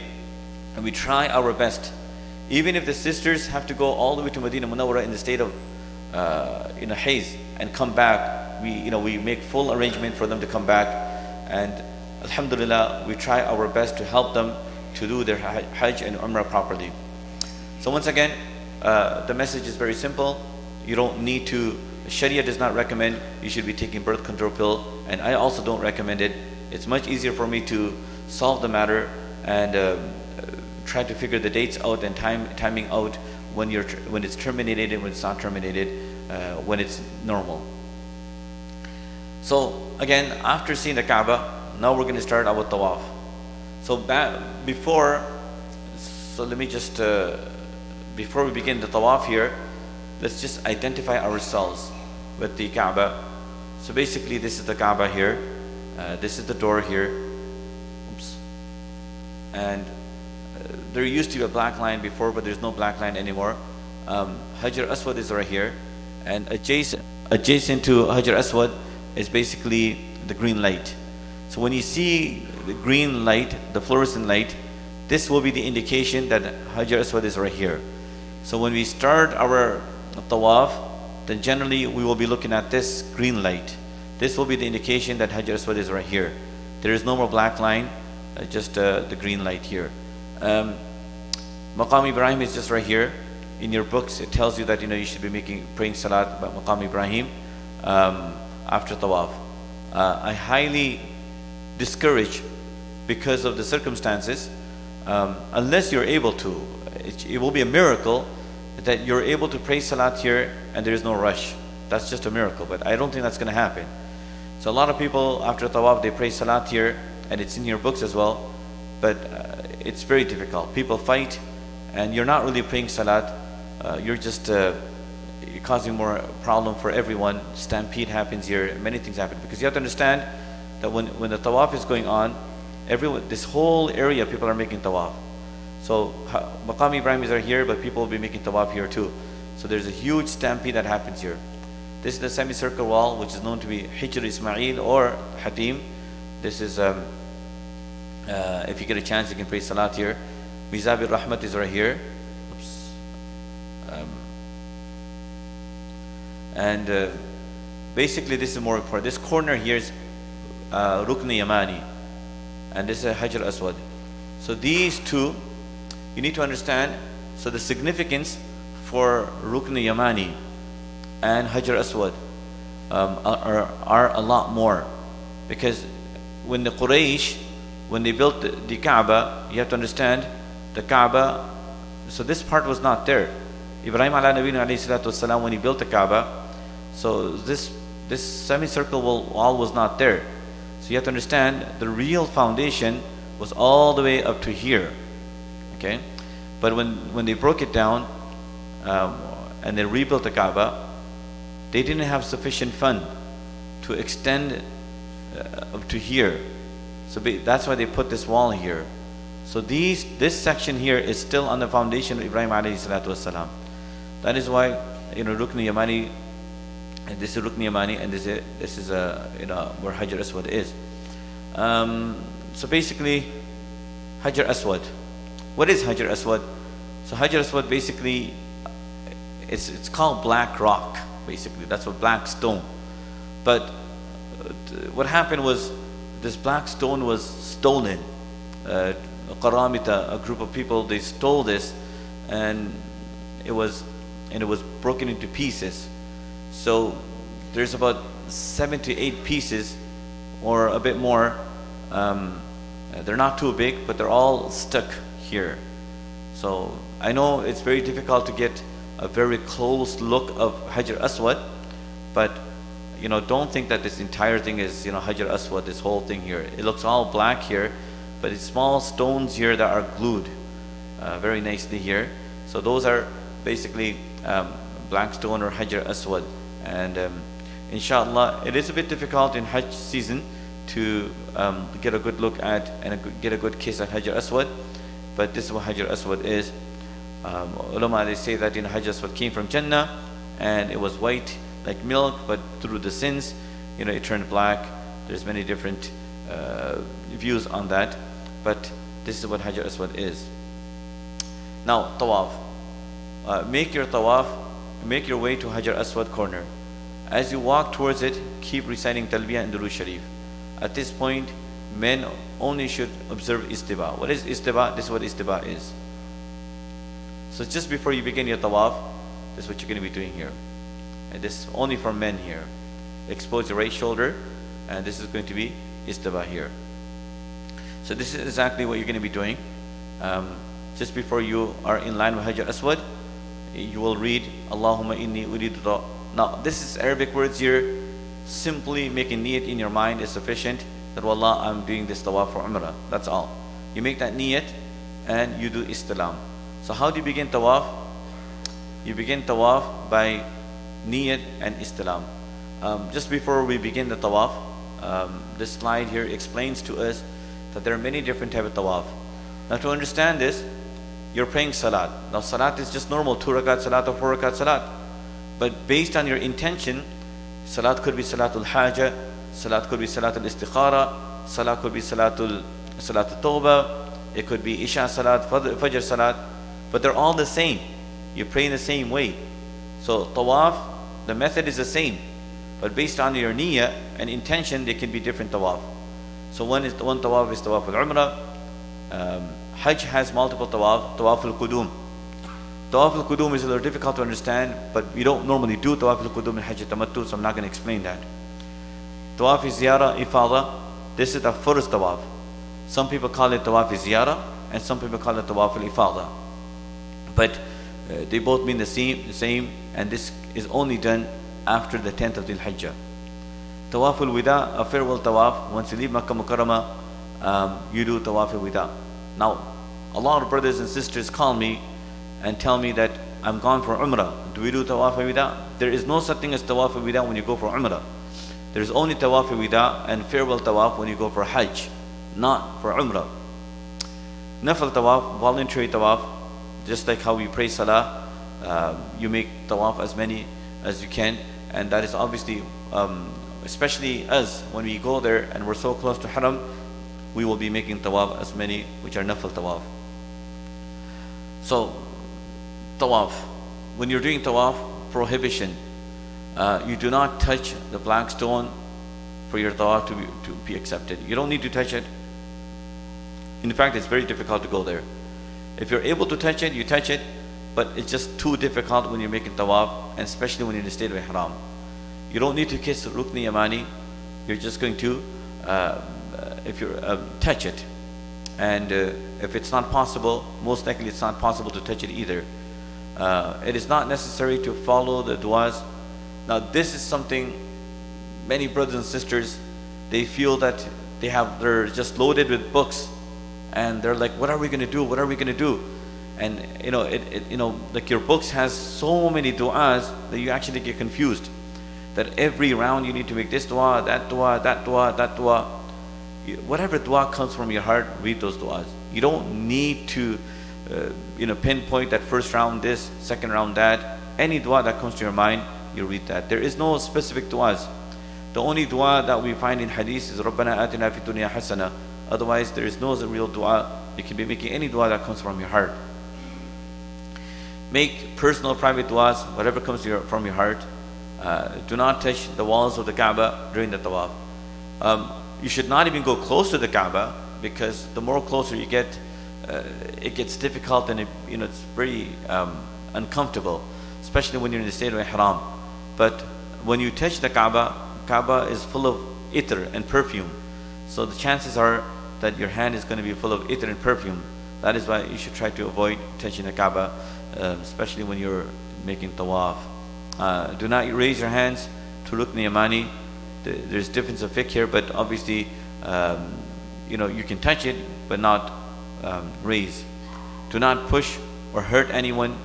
and we try our best. Even if the sisters have to go all the way to Medina Munawwara in the state of haze and come back, we make full arrangement for them to come back, and alhamdulillah, we try our best to help them to do their Hajj and Umrah properly. So once again, the message is very simple. You don't need to, Sharia does not recommend you should be taking birth control pill, and I also don't recommend it. It's much easier for me to solve the matter and try to figure the dates out and timing out when it's terminated and when it's not terminated, when it's normal. So again, after seeing the Kaaba, now we're going to start our Tawaf. So let me just before we begin the Tawaf here, let's just identify ourselves with the Kaaba. So basically, this is the Kaaba here. This is the door here. Oops. And there used to be a black line before, but there's no black line anymore. Hajar Aswad is right here, and adjacent to Hajar Aswad is basically the green light. So when you see the green light, the fluorescent light, this will be the indication that Hajar Aswad is right here. So when we start our Tawaf, then generally we will be looking at this green light. This will be the indication that Hajar Aswad is right here. There is no more black line, just the green light here. Maqam Ibrahim is just right here. In your books, it tells you that you should be praying Salat by Maqam Ibrahim after Tawaf. I highly discourage, because of the circumstances, unless you're able to. It will be a miracle that you're able to pray Salat here and there is no rush. That's just a miracle, but I don't think that's going to happen. So a lot of people after Tawaf, they pray Salat here, and it's in your books as well, but it's very difficult. People fight, and you're not really praying Salat. You're just you're causing more problem for everyone. Stampede happens here, many things happen, because you have to understand that when the Tawaf is going on, this whole area, people are making Tawaf. So Maqam Ibrahim is right here, but people will be making Tawaf here too. So there's a huge stampede that happens here. This is the semicircle wall, which is known to be Hijr Ismail or Hatim. This is, if you get a chance, you can pray Salat here. Mizab al-Rahmat is right here. Oops. Basically, this is more important. This corner here is Rukn Yamani, and this is Hajar Aswad. So these two, you need to understand. So the significance for Rukn Yamani and Hajar Aswad are a lot more, because when the Quraysh, when they built the Kaaba, you have to understand the Kaaba. So this part was not there. Ibrahim alayhi salatu wasalam, when he built the Kaaba, so this semicircle wall was not there. So you have to understand the real foundation was all the way up to here. Okay, but when they broke it down and they rebuilt the Kaaba, they didn't have sufficient fund to extend up to here. So that's why they put this wall here. So this section here is still on the foundation of Ibrahim alayhi salatu wasalam. That is why Rukn Yamani, and this is Rukn Yamani, and this is where Hajar Aswad is. So basically, Hajar Aswad. What is Hajar Aswad? So Hajar Aswad basically, it's called black rock. Basically, that's what black stone. But what happened was, this black stone was stolen. Qaramita, a group of people, they stole this, and it was broken into pieces. So there's about 7 to 8 pieces or a bit more. They're not too big, but they're all stuck here. So I know it's very difficult to get a very close look of Hajar Aswad, but don't think that this entire thing is Hajar Aswad, this whole thing here. It looks all black here, but it's small stones here that are glued very nicely here. So those are basically black stone or Hajar Aswad. And inshallah, it is a bit difficult in Hajj season to get a good look at and get a good kiss at Hajar Aswad, but this is what Hajar Aswad is. Ulama, they say that Hajar Aswad came from Jannah and it was white like milk, but through the sins it turned black. There's many different views on that, but this is what Hajar Aswad is. Now Tawaf. Make your Tawaf, make your way to Hajar Aswad corner. As you walk towards it, keep reciting Talbiyah and Durood Sharif. At this point, men only should observe Istiba. What is Istiba? This is what Istiba is. So just before you begin your Tawaf, this is what you're going to be doing here. And this is only for men here. Expose your right shoulder, and this is going to be Istiba here. So this is exactly what you're going to be doing. Just before you are in line with Hajar Aswad, you will read Allahumma inni uridu. Now this is Arabic words here. Simply making niyat in your mind is sufficient that wallah, I'm doing this tawaf for Umrah. That's all. You make that niyat and you do istilam. So how do you begin tawaf? You begin tawaf by niyat and istilam. Just before we begin the tawaf, this slide here explains to us that there are many different types of tawaf. Now to understand this, you're praying salat. Now salat is just normal 2 rakat salat or 4 rakat salat. But based on your intention, salat could be salatul hajj, salat could be salatul istikhara, salat could be salatul tawbah, it could be isha salat, fajr salat, but they're all the same. You pray in the same way. So tawaf, the method is the same, but based on your niyyah and intention, they can be different tawaf. So one tawaf is tawaf al-umrah. Hajj has multiple tawaf, tawaf al-qudum. Tawaf al-qudum is a little difficult to understand, but we don't normally do tawaf al-qudum in Hajj tamattu, so I'm not going to explain that. Tawaf is ziyarah, ifada. This is the first tawaf. Some people call it tawaf ziyarah, and some people call it tawaf al-ifada. But they both mean the same, and this is only done after the 10th of Dhul Hijjah. Tawaf al-wida, a farewell tawaf. Once you leave Makkah Mukarramah, you do tawaf al-wida. Now, a lot of brothers and sisters call me and tell me that I'm gone for Umrah. Do we do Tawaf al-Wida? There is no such thing as Tawaf al-Wida when you go for Umrah. There is only Tawaf al-Wida and farewell Tawaf when you go for Hajj, not for Umrah. Nafal Tawaf, voluntary Tawaf, just like how we pray Salah, you make Tawaf as many as you can, and that is obviously, especially us, when we go there and we're so close to Haram, we will be making Tawaf as many which are Nafal Tawaf. So, Tawaf. When you're doing Tawaf, prohibition. You do not touch the black stone for your Tawaf to be accepted. You don't need to touch it. In fact, it's very difficult to go there. If you're able to touch it, you touch it, but it's just too difficult when you're making Tawaf, and especially when you're in the state of Ihram. You don't need to kiss Rukni Yamani. You're just going to touch it. And if it's not possible, most likely it's not possible to touch it either. It is not necessary to follow the du'as. Now this is something many brothers and sisters, they feel that they're just loaded with books, and they're like, what are we going to do? What are we going to do? And like your books has so many du'as that you actually get confused. That every round you need to make this du'a, that du'a, that du'a, that du'a. Whatever du'a comes from your heart, read those du'as. You don't need to pinpoint that first round this, second round that. Any du'a that comes to your mind, you read that. There is no specific du'as. The only du'a that we find in hadith is Rabbana atina fi dunya hasana. Otherwise, there is no real du'a. You can be making any du'a that comes from your heart. Make personal, private du'as, whatever comes from your heart. Do not touch the walls of the Kaaba during the tawaf. You should not even go close to the Kaaba, because the more closer you get, it gets difficult, and it's very uncomfortable, especially when you're in the state of Ihram. But when you touch the Kaaba, Kaaba is full of itr and perfume. So the chances are that your hand is going to be full of itr and perfume. That is why you should try to avoid touching the Kaaba, especially when you're making tawaf. Do not raise your hands to Rukn Yamani. There's difference of fiqh here, but obviously, you can touch it, but not raise. Do not push or hurt anyone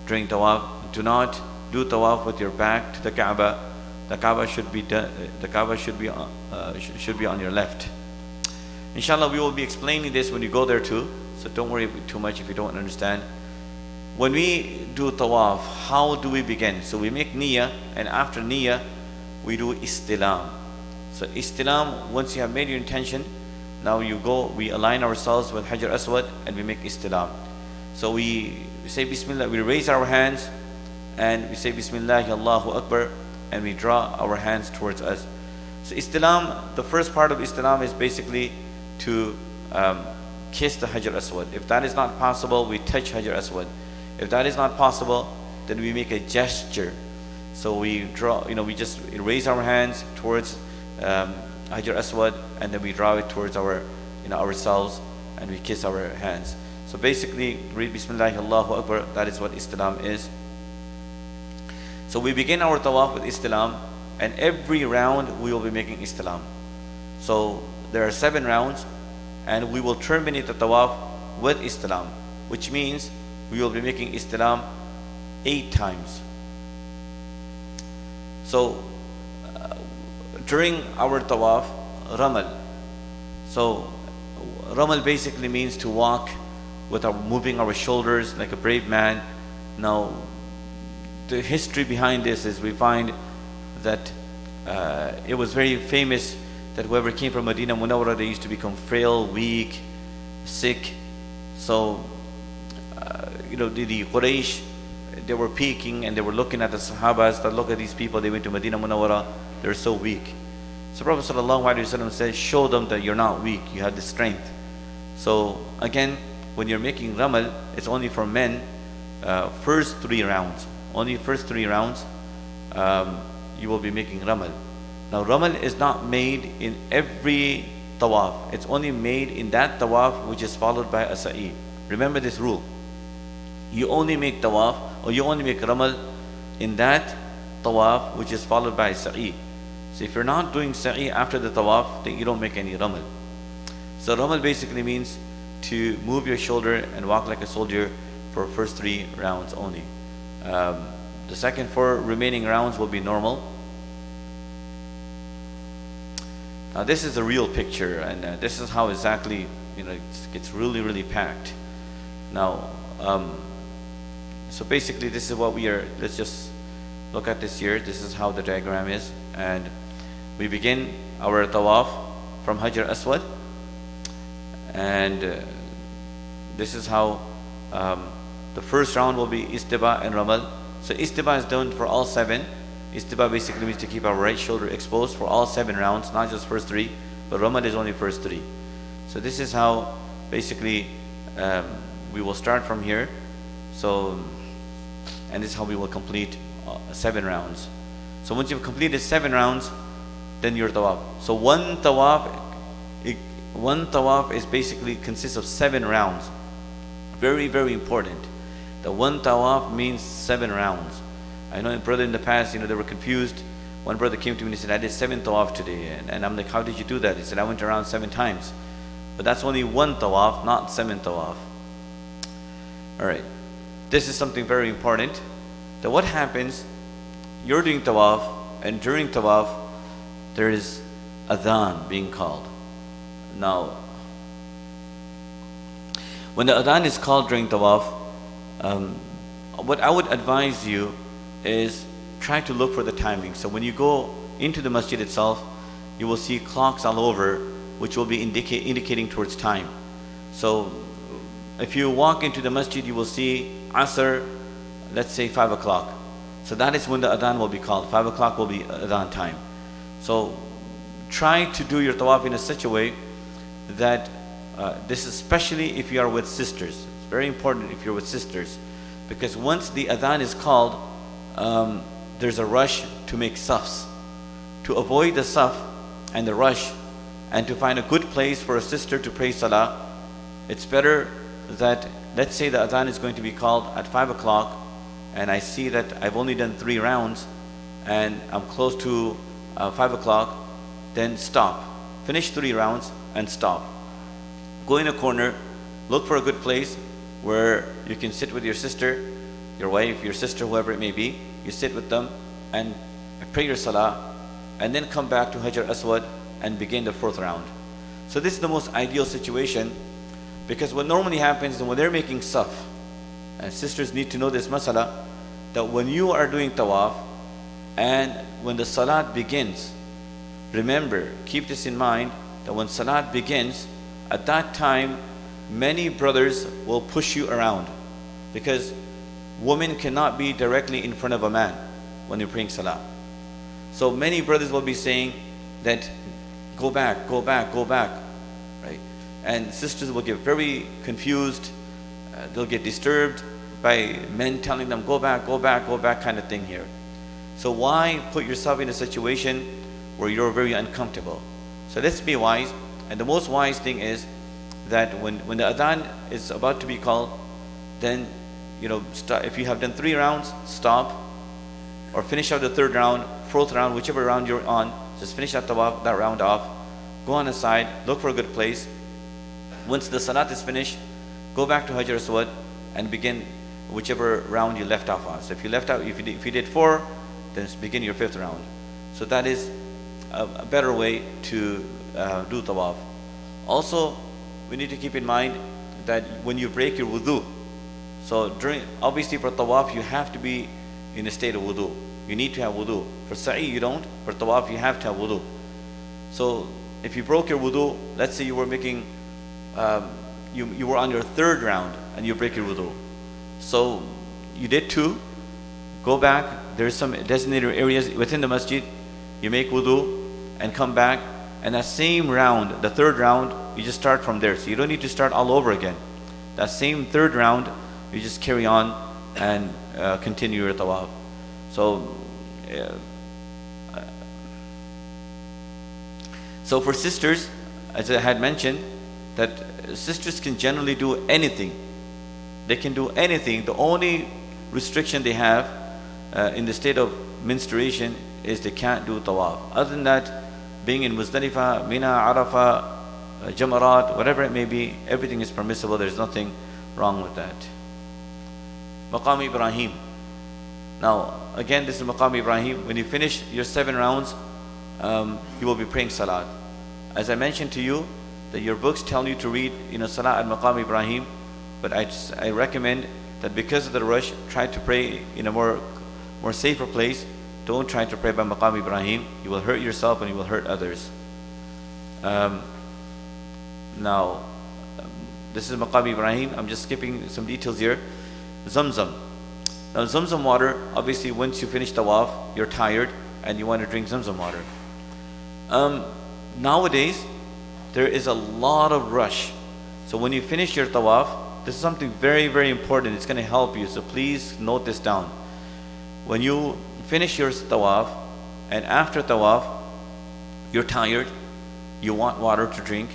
during tawaf. Do not do tawaf with your back to the Kaaba. The Kaaba should be done. The Kaaba should be on your left. Inshallah, we will be explaining this when you go there too. So don't worry too much if you don't understand. When we do tawaf, how do we begin? So we make niyyah, and after niyyah, we do istilam. So istilam, once you have made your intention, now we align ourselves with Hajar Aswad and we make istilam. So we say Bismillah, we raise our hands and we say Bismillah, Allahu Akbar, and we draw our hands towards us. So istilam, the first part of istilam is basically to kiss the Hajar Aswad. If that is not possible, we touch Hajar Aswad. If that is not possible, then we make a gesture. So we draw, we just raise our hands towards Hajar Aswad, and then we draw it towards ourselves, and we kiss our hands. So basically, read Bismillah, Allahu Akbar. That is what istilam is. So we begin our tawaf with istilam, and every round we will be making istilam. So there are 7 rounds, and we will terminate the tawaf with istilam, which means we will be making istilam 8 times. So during our tawaf, ramal. So ramal basically means to walk with moving our shoulders like a brave man. Now, the history behind this is we find that it was very famous that whoever came from Medina Munawwara, they used to become frail, weak, sick. So the Quraysh, they were peeking and they were looking at the Sahabas, that look at these people, they went to Medina Munawwara, they're so weak. So Prophet ﷺ says, show them that you're not weak, you have the strength. So again, when you're making ramal, it's only for men, first 3 rounds. Only first 3 rounds, you will be making ramal. Now ramal is not made in every tawaf. It's only made in that tawaf which is followed by a sa'i. Remember this rule. You only make tawaf, or you only make ramal in that tawaf which is followed by a sa'i. So if you're not doing sa'i after the tawaf, then you don't make any ramal. So ramal basically means to move your shoulder and walk like a soldier for first 3 rounds only. The second 4 remaining rounds will be normal. Now this is a real picture, and this is how exactly it gets really packed. Now, so basically this is what we are. Let's just look at this here. This is how the diagram is, and we begin our tawaf from Hajar Aswad, and this is how the first round will be istiba and ramal. So istiba is done for all 7. Istiba basically means to keep our right shoulder exposed for all 7 rounds, not just first 3, but ramal is only first 3. So this is how basically we will start from here. So, and this is how we will complete 7 rounds. So once you've completed 7 rounds, then your tawaf. So one tawaf is basically consists of 7 rounds. Very important. The one tawaf means 7 rounds. I know a brother in the past, they were confused. One brother came to me and he said, I did 7 tawaf today. And I'm like, how did you do that? He said, I went around 7 times. But that's only 1 tawaf, not 7 tawaf. Alright. This is something very important. That what happens, you're doing tawaf, and during tawaf, there is adhan being called. Now, when the adhan is called during tawaf, what I would advise you is try to look for the timing. So when you go into the masjid itself, you will see clocks all over, which will be indicating towards time. So if you walk into the masjid, you will see Asr, let's say 5 o'clock. So that is when the adhan will be called. 5 o'clock will be adhan time. So try to do your tawaf in such a way that this is especially if you are with sisters. It's very important if you're with sisters, because once the adhan is called, there's a rush to make safs, to avoid the saf and the rush and to find a good place for a sister to pray salah, it's better that, let's say the adhan is going to be called at 5 o'clock and I see that I've only done 3 rounds and I'm close to 5 o'clock, then stop. Finish 3 rounds and stop. Go in a corner, look for a good place where you can sit with your sister, your wife, your sister, whoever it may be. You sit with them and pray your salah and then come back to Hajar Aswad and begin the 4th round. So this is the most ideal situation, because what normally happens is when they're making saf, and sisters need to know this masala, that when you are doing tawaf and when the salat begins, remember, keep this in mind, that when salat begins, at that time many brothers will push you around, because women cannot be directly in front of a man when you're praying salah. So many brothers will be saying that go back, go back, go back, right? And sisters will get very confused. They'll get disturbed by men telling them go back, go back, go back kind of thing here. So why put yourself in a situation where you're very uncomfortable? So let's be wise. And the most wise thing is that when the adhan is about to be called, then if you have done 3 rounds, stop, or finish out the 3rd round, 4th round, whichever round you're on, just finish that round off, go on the side, look for a good place. Once the salat is finished, go back to Hajar Aswad and begin whichever round you left off on. So if you left out, if you did 4, then begin your 5th round. So that is a better way to do tawaf. Also, we need to keep in mind that when you break your wudu, so obviously for tawaf you have to be in a state of wudu. You need to have wudu. For sa'i you don't. For tawaf you have to have wudu. So if you broke your wudu, let's say you were making, you were on your 3rd round and you break your wudu. So you did 2, go back. There's some designated areas within the masjid. You make wudu and come back, and that same round, the 3rd round, you just start from there. So you don't need to start all over again. That same 3rd round, you just carry on and continue your tawaf. So for sisters, as I had mentioned, that sisters can generally do anything. They can do anything. The only restriction they have in the state of menstruation is they can't do tawaf. Other than that, being in Muzdalifah, Mina, Arafah, Jamarat, whatever it may be, everything is permissible. There's nothing wrong with that. Maqam Ibrahim. Now, again, this is Maqam Ibrahim. When you finish your 7 rounds, you will be praying salat. As I mentioned to you, that your books tell you to read salat at Maqam Ibrahim, but I recommend that because of the rush, try to pray in a more safer place. Don't try to pray by Maqam Ibrahim. You will hurt yourself and you will hurt others. Now, this is Maqam Ibrahim. I'm just skipping some details here. Zamzam. Now, Zamzam water, obviously once you finish tawaf, you're tired and you want to drink Zamzam water. Nowadays, there is a lot of rush. So when you finish your tawaf, this is something very, very important. It's going to help you. So please note this down. When you finish your tawaf, and after tawaf, you're tired, you want water to drink,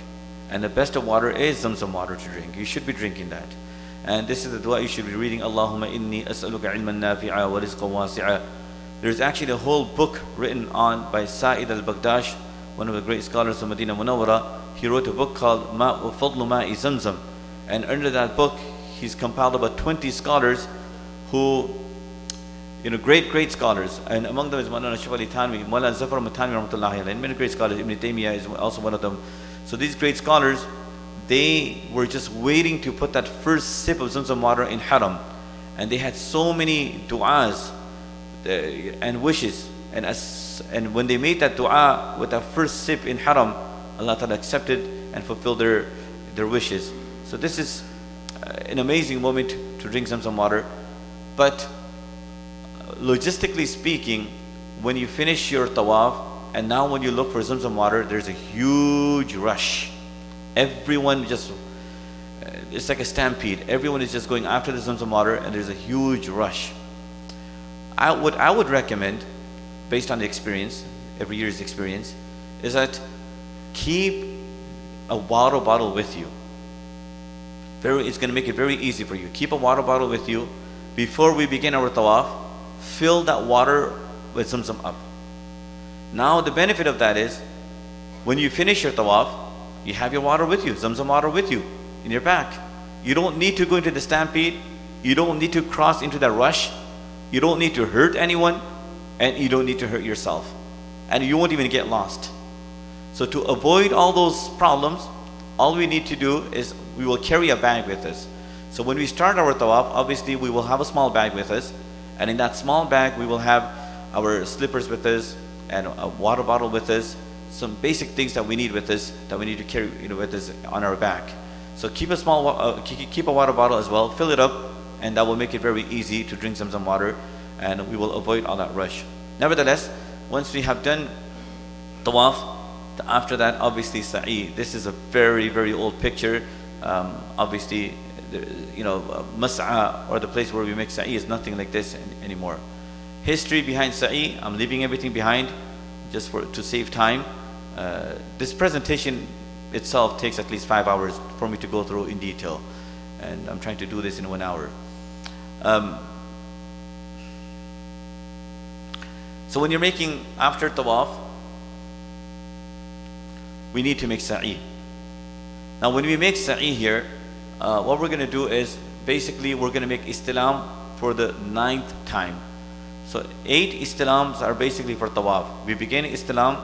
and the best of water is Zamzam water to drink. You should be drinking that. And this is the dua you should be reading. Allahumma inni as'aluka ilman nafi'a wa rizqan wasi'a. There's actually a whole book written on by Sa'id al-Bagdash, one of the great scholars of Medina Munawwara. He wrote a book called Fadlu Ma'i Zamzam. And under that book, he's compiled about 20 scholars who, great scholars. And among them is Maulana Shuf Ali Tanwi, Maulana Zafar Matani Rahmatullahi Alayhi, and many great scholars. Ibn Taymiyyah is also one of them. So these great scholars, they were just waiting to put that first sip of Zamzam water in Haram. And they had so many du'as and wishes. And when they made that du'a with that first sip in Haram, Allah Ta'ala accepted and fulfilled their wishes. So this is an amazing moment to drink Zamzam water. But logistically speaking, when you finish your tawaf, and now when you look for Zamzam water, there's a huge rush. Everyone it's like a stampede. Everyone is just going after the Zamzam water, and there's a huge rush. I would recommend, based on the experience, every year's experience, is that keep a water bottle with you. It's going to make it very easy for you. Keep a water bottle with you. Before we begin our tawaf, fill that water with Zamzam up. Now the benefit of that is, when you finish your tawaf, you have your water with you, Zamzam water with you in your back. You don't need to go into the stampede. You don't need to cross into that rush. You don't need to hurt anyone, and you don't need to hurt yourself. And you won't even get lost. So to avoid all those problems, all we need to do is we will carry a bag with us. So when we start our tawaf, obviously we will have a small bag with us, and in that small bag we will have our slippers with us and a water bottle with us, some basic things that we need with us, that we need to carry with us on our back. So keep a water bottle as well, fill it up, and that will make it very easy to drink some water, and we will avoid all that rush. Nevertheless, once we have done tawaf, after that, obviously sa'i. This is a very, very old picture. Obviously, mas'a, or the place where we make sa'i, is nothing like this anymore. History behind sa'i, I'm leaving everything behind just to save time. This presentation itself takes at least 5 hours for me to go through in detail, and I'm trying to do this in 1 hour. So when you're making after tawaf, we need to make sa'i. Now when we make sa'i here, what we're going to do is, basically we're going to make istilam for the 9th time. So 8 istilams are basically for tawaf. We begin istilam,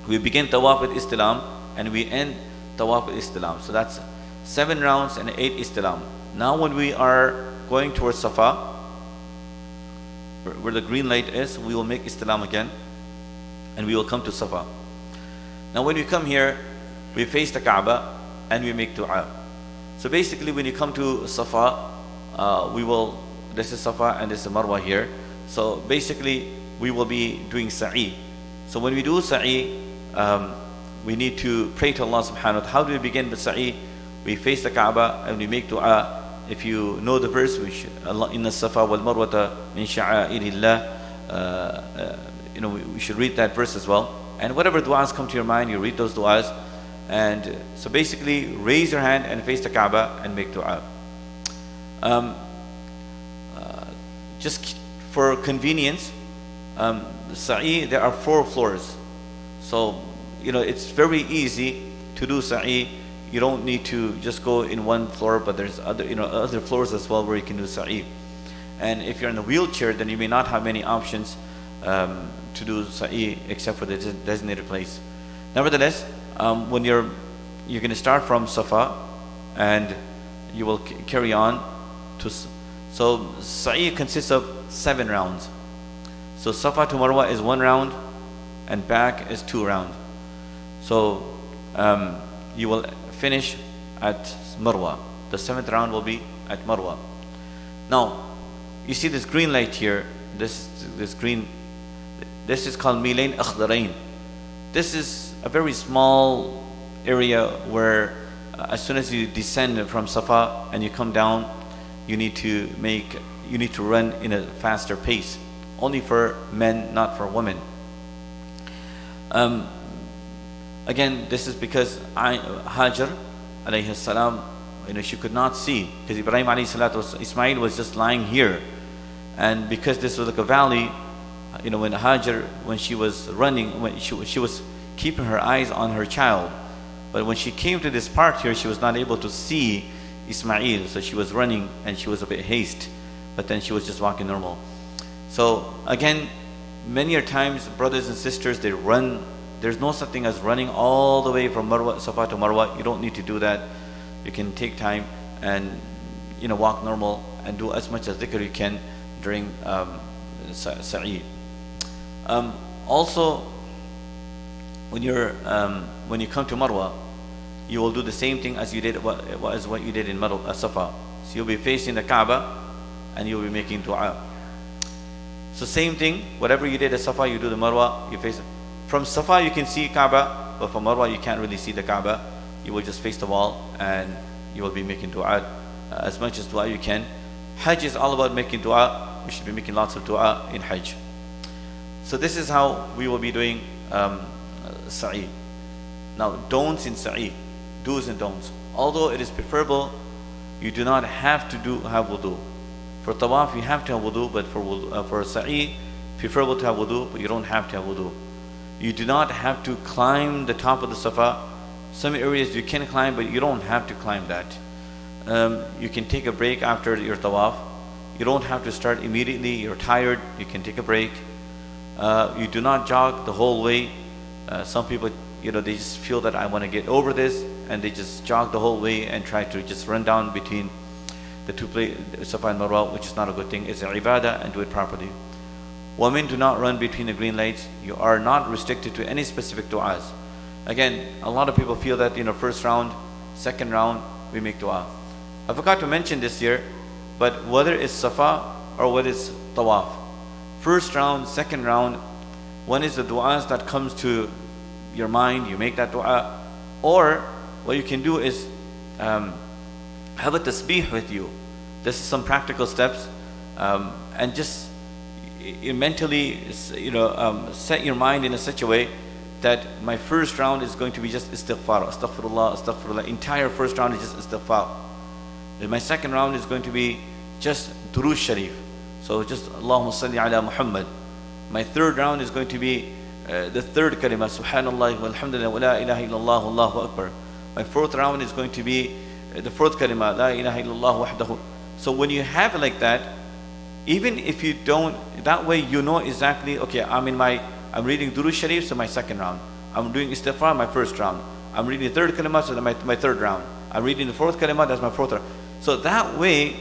we begin tawaf with istilam, and we end tawaf with istilam. So that's 7 rounds and 8 istilam. Now when we are going towards Safa, where the green light is, we will make istilam again, and we will come to Safa. Now when we come here, we face the Kaaba and we make dua. So basically when you come to Safa, this is Safa and this is Marwa here. So basically we will be doing sa'i. So when we do sa'i, we need to pray to Allah subhanahu wa ta'ala. How do we begin with sa'i? We face the Kaaba and we make dua. If you know the verse, inna safa wal marwata min sha'airillah, we should read that verse as well. And whatever du'as come to your mind, you read those du'as. And so basically, raise your hand and face the Kaaba and make du'a. Just for convenience, sa'i, there are 4 floors. So, it's very easy to do sa'i. You don't need to just go in one floor, but there's other floors as well where you can do sa'i. And if you're in a wheelchair, then you may not have many options to do sa'i except for the designated place. Nevertheless, when you're going to start from Safa, and you will carry on to. So sa'i consists of 7 rounds. So Safa to Marwa is 1 round, and back is 2 rounds. So you will finish at Marwa. The 7th round will be at Marwa. Now, you see this green light here. This green. This is called Milain Akhdarain. This is a very small area where as soon as you descend from Safa and you come down, you need to run in a faster pace. Only for men, not for women. Again, this is because Hajar alayhi salam, she could not see, because Ibrahim alayhi salatu Ismail was just lying here, and because this was like a valley, when Hajar, when she was running, when she was keeping her eyes on her child, but when she came to this part here, she was not able to see Ismail, so she was running and she was a bit haste, but then she was just walking normal. So again, many times brothers and sisters, they run. There's no such thing as running all the way from Safa to Marwa. You don't need to do that. You can take time and walk normal and do as much as dhikr you can during sa'i. Also, when you come to Marwa, you will do the same thing as you did what you did in Safa. So you'll be facing the Kaaba and you'll be making dua. So same thing, whatever you did at Safa, you do the Marwa, you face it. From Safa you can see Kaaba, but from Marwa you can't really see the Kaaba. You will just face the wall and you will be making dua as much as dua you can. Hajj is all about making dua. We should be making lots of dua in Hajj. So this is how we will be doing sa'i. Now, don'ts in sa'i, do's and don'ts. Although it is preferable, you do not have to have wudu. For tawaf, you have to have wudu, but for sa'i, preferable to have wudu, but you don't have to have wudu. You do not have to climb the top of the Safa. Some areas you can climb, but you don't have to climb that. You can take a break after your tawaf. You don't have to start immediately. You're tired, you can take a break. You do not jog the whole way. Some people, they just feel that I want to get over this, and they just jog the whole way and try to just run down between the two places, Safa and Marwa, which is not a good thing. It's an ibadah, and do it properly. Women do not run between the green lights. You are not restricted to any specific du'as. Again, a lot of people feel that, first round, second round, we make du'a. I forgot to mention this here, but whether it's Safa or whether it's Tawaf, first round, second round, one is the du'as that comes to your mind, you make that du'a. Or what you can do is have a tasbih with you. This is some practical steps, and just you mentally set your mind in such a way that my first round is going to be just istighfar, astaghfirullah, astaghfirullah. Entire first round is just istighfar. And my second round is going to be just durood sharif. So just Allahumma salli ala Muhammad. My third round is going to be the third kalima, subhanallah walhamdulillah wa la ilaha illallah Allahu akbar. My fourth round is going to be the fourth kalima, la ilaha illallah wahdahu. So when you have it like that, even if you don't, that way you know exactly, okay, I'm reading durood sharif, so my second round. I'm doing istighfar, my first round. I'm reading the third kalima, so my third round. I'm reading the fourth kalima, that's my fourth round. So that way,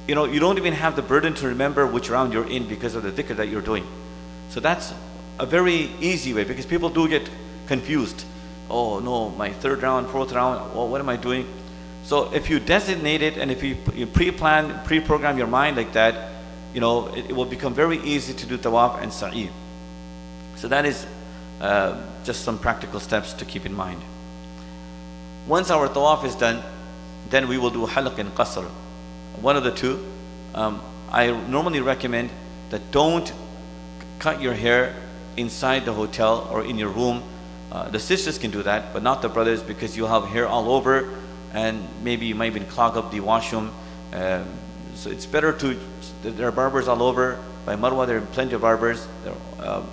you don't even have the burden to remember which round you're in because of the dhikr that you're doing. So that's a very easy way, because people do get confused. Oh no, my third round, fourth round, well, what am I doing? So if you designate it, and if you pre-plan, pre-program your mind like that, it will become very easy to do tawaf and sa'i. So that is just some practical steps to keep in mind. Once our tawaf is done, then we will do halaq and qasr. One of the two. I normally recommend that don't cut your hair inside the hotel or in your room. The sisters can do that, but not the brothers, because you'll have hair all over, and maybe you might even clog up the washroom. So it's better there are barbers all over. By Marwa, there are plenty of barbers. They're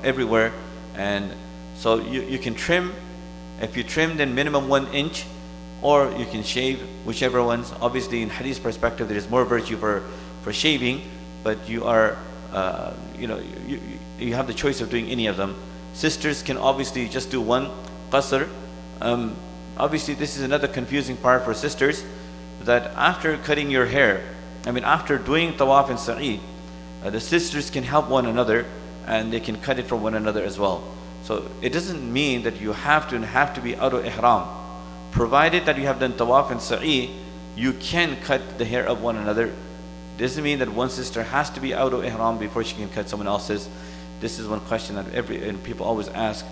everywhere. And so you can trim. If you trim, then minimum 1 inch, or you can shave, whichever ones. Obviously, in hadith perspective, there is more virtue for shaving, but you are, you have the choice of doing any of them. Sisters can obviously just do one qasr. Obviously, this is another confusing part for sisters, that after cutting your hair, after doing tawaf and sa'i, the sisters can help one another, and they can cut it for one another as well. So it doesn't mean that you have to be out of ihram. Provided that you have done tawaf and sa'i, you can cut the hair of one another. Doesn't mean that one sister has to be out of ihram before she can cut someone else's. This is one question that people always ask.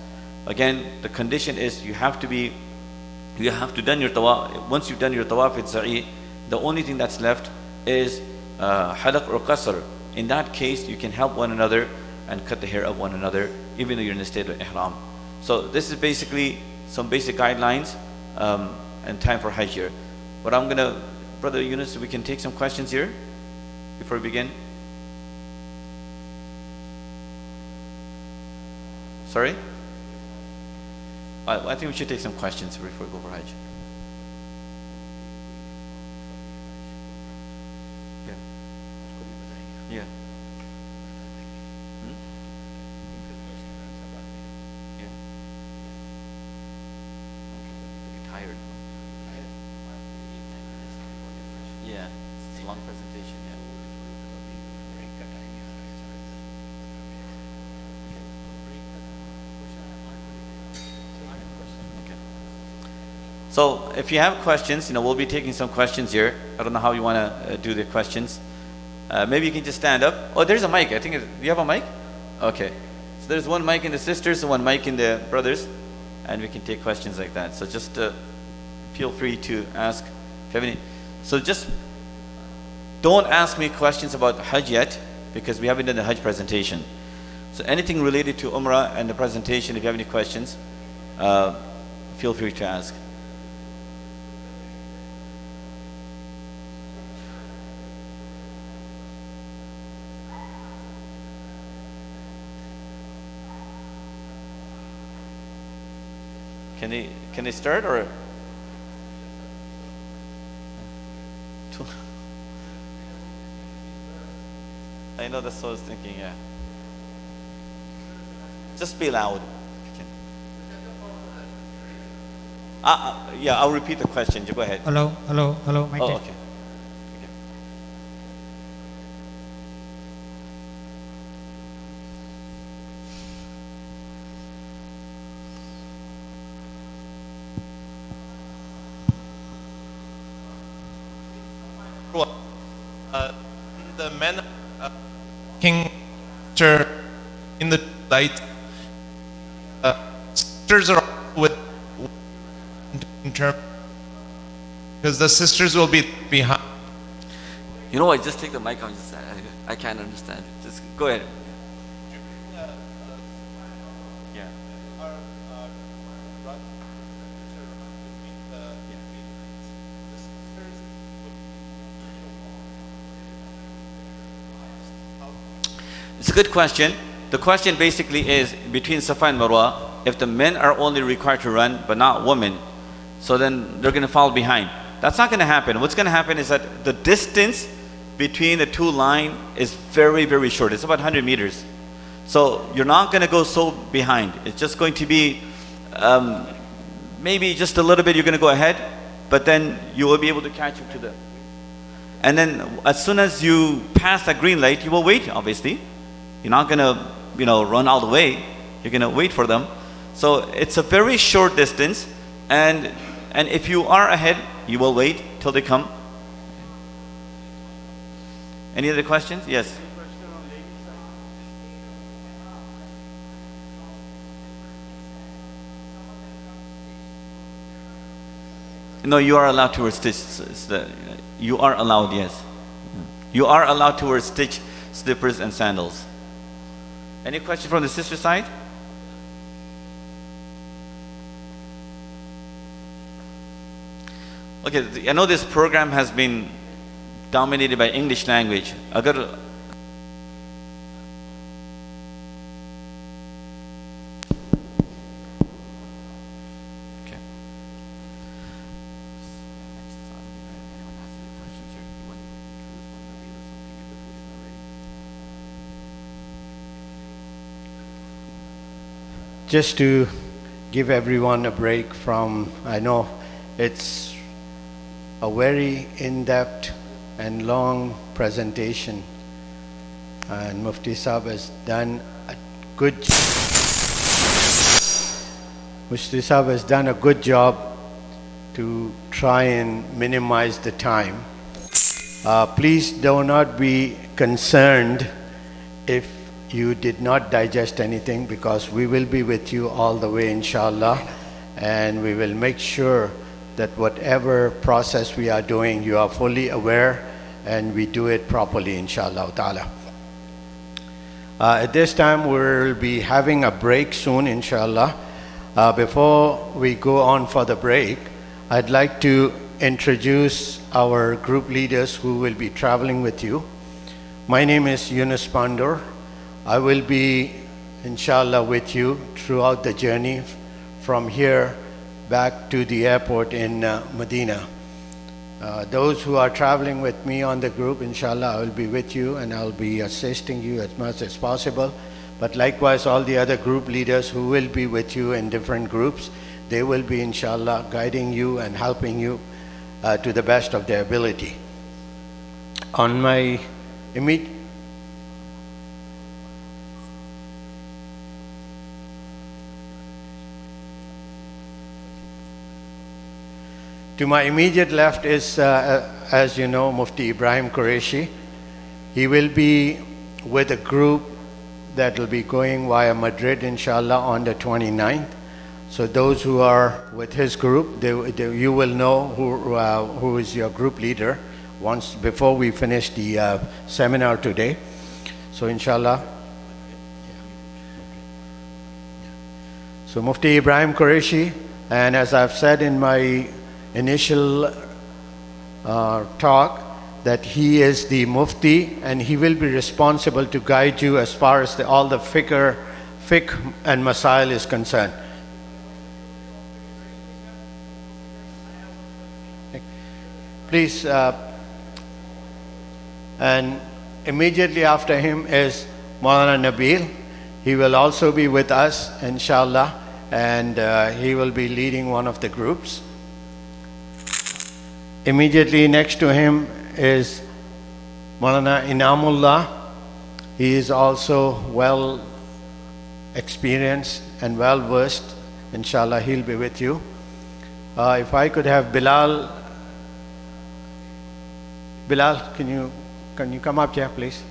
Again, the condition is you have to done your tawaf. Once you've done your tawaf and sa'i, the only thing that's left is halaq or qasr. In that case, you can help one another and cut the hair of one another, even though you're in a state of ihram. So this is basically some basic guidelines and time for Hajj here. But Brother Yunus, we can take some questions here before we begin. Sorry? I think we should take some questions before we go for Hajj. Yeah. Yeah. Yeah. You're tired. Yeah. It's a long presentation. Yeah. Okay. So if you have questions, we'll be taking some questions here. I don't know how you want to do the questions. Maybe you can just stand up. Oh, there's a mic. I think, do you have a mic? Okay. So there's one mic in the sisters and one mic in the brothers, and we can take questions like that. So just feel free to ask if you have any. So just don't ask me questions about Hajj yet, because we haven't done the Hajj presentation. So anything related to Umrah and the presentation, if you have any questions, feel free to ask. Can they start or? I know that's what I was thinking, yeah. Just be loud. Yeah, I'll repeat the question. You go ahead. Hello, mic Oh, check. okay. The men king in the light. Sisters are with in term because the sisters will be behind. You know what? Just take the mic on. I can't understand. Just go ahead. Yeah. It's a good question. The question basically is between Safa and Marwa, if the men are only required to run but not women, so then they're going to fall behind. That's not going to happen. What's going to happen is that the distance between the two lines is very, very short. It's about 100 meters. So you're not going to go so behind. It's just going to be maybe just a little bit you're going to go ahead, but then you will be able to catch up to them. And then as soon as you pass that green light, you will wait, obviously. You're not going to, run all the way. You're going to wait for them. So it's a very short distance. And if you are ahead, you will wait till they come. Any other questions? Yes. No, you are allowed to wear stitch. You are allowed, yes. You are allowed to wear stitch slippers and sandals. Any question from the sister side? Okay, I know this program has been dominated by English language. अगर Just to give everyone a break from, I know it's a very in-depth and long presentation, and Mufti Sahib has done a good Mufti Sahib has done a good job to try and minimize the time. Please do not be concerned if you did not digest anything, because we will be with you all the way, inshallah, and we will make sure that whatever process we are doing, you are fully aware and we do it properly, inshallah ta'ala. At this time, we'll be having a break soon, inshallah. Before we go on for the break, I'd like to introduce our group leaders who will be traveling with you. My name is Yunus Pandur. I will be, inshallah, with you throughout the journey from here back to the airport in Medina. Those who are traveling with me on the group, inshallah, I will be with you and I'll be assisting you as much as possible. But likewise, all the other group leaders who will be with you in different groups, they will be, inshallah, guiding you and helping you to the best of their ability. On my immediate To my immediate left is, as you know, Mufti Ibrahim Qureshi. He will be with a group that will be going via Madrid, inshallah, on the 29th. So those who are with his group, you will know who is your group leader once before we finish the seminar today. So inshallah. So Mufti Ibrahim Qureshi, and as I've said in my initial talk, that he is the Mufti and he will be responsible to guide you as far as all the fiqh and masail is concerned. Please, and immediately after him is Maulana Nabil. He will also be with us, inshallah, and he will be leading one of the groups. Immediately next to him is Maulana Inamullah. He is also well experienced and well versed. Inshallah, he'll be with you. If I could have Bilal, can you come up here, please?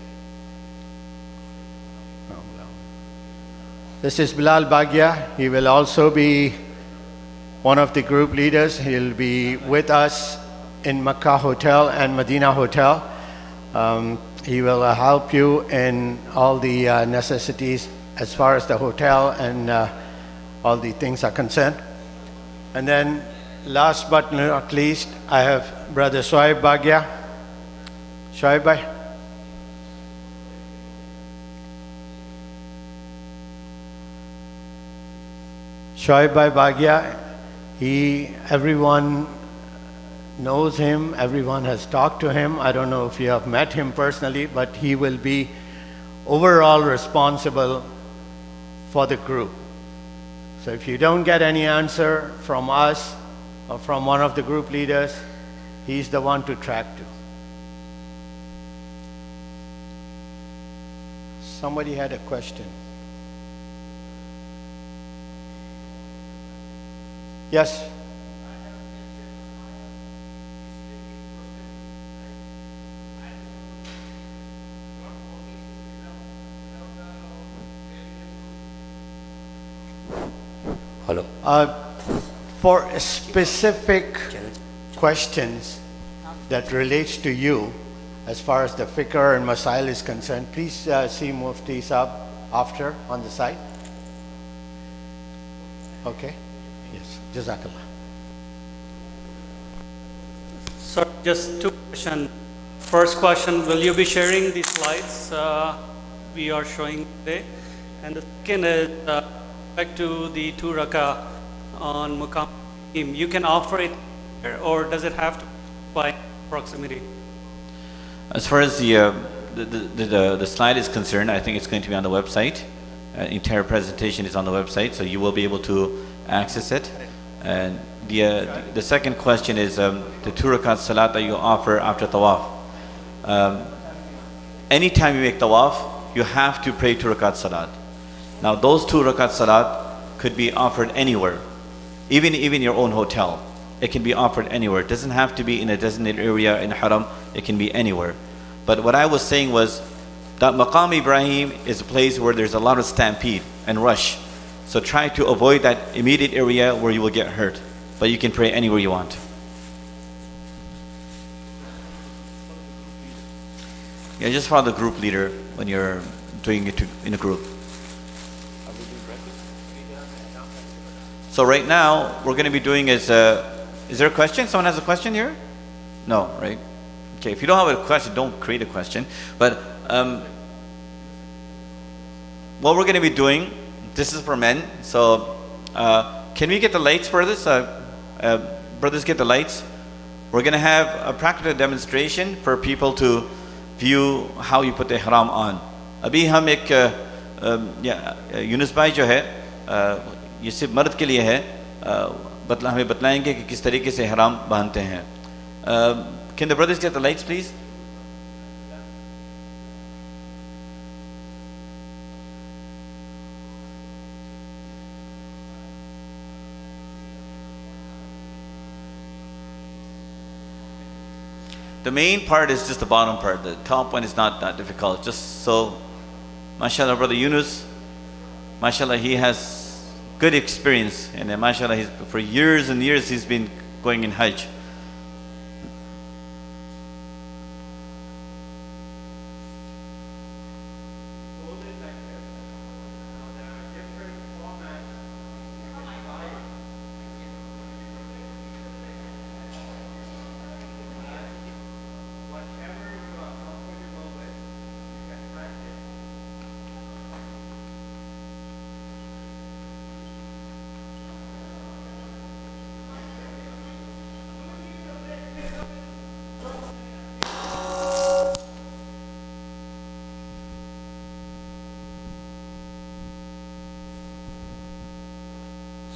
This is Bilal Bagia. He will also be one of the group leaders. He'll be with us in Makkah Hotel and Medina Hotel. He will help you in all the necessities as far as the hotel and all the things are concerned. And then last but not least, I have Brother Shoaib Bagia. Shoaib bhai. Shoaib bhai Bagia, everyone knows him, everyone has talked to him. I don't know if you have met him personally, but he will be overall responsible for the group. So if you don't get any answer from us or from one of the group leaders, he's the one to track to. Somebody had a question. Yes. Hello. For specific questions that relates to you, as far as the fiqh and masail is concerned, please see Mufti Sahib after on the side. Okay. Yes. Jazakallah. Sir, just two questions. First question, will you be sharing the slides we are showing today? And the second is back to the 2 rakah on Maqam. You can offer it here, or does it have to be by proximity? As far as the slide is concerned, I think it's going to be on the website. Entire presentation is on the website, so you will be able to access it. And the second question is the 2 rakat salat that you offer after tawaf. Anytime you make tawaf, you have to pray 2 rakat salat. Now those 2 rakat salat could be offered anywhere, even your own hotel. It can be offered anywhere. It doesn't have to be in a designated area in Haram. It can be anywhere. But what I was saying was that Maqam Ibrahim is a place where there's a lot of stampede and rush. So try to avoid that immediate area where you will get hurt. But you can pray anywhere you want. Yeah, just follow the group leader when you're doing it in a group. So right now, we're going to be doing is there a question? Someone has a question here? No, right? Okay, if you don't have a question, don't create a question. But what we're going to be doing, this is for men. So can we get the lights for this? Brothers, get the lights. We're going to have a practical demonstration for people to view how you put the ihram on. अभी हम एक यूनुस भाई जो है ये सिर्फ मर्द के लिए है हमें बतलाएंगे कि किस तरीके से ihram बांधते हैं. Can the brothers get the lights, please? The main part is just the bottom part. The top one is not that difficult. Just so, mashallah, brother Yunus, mashallah, he has good experience, and mashallah, for years and years he's been going in Hajj.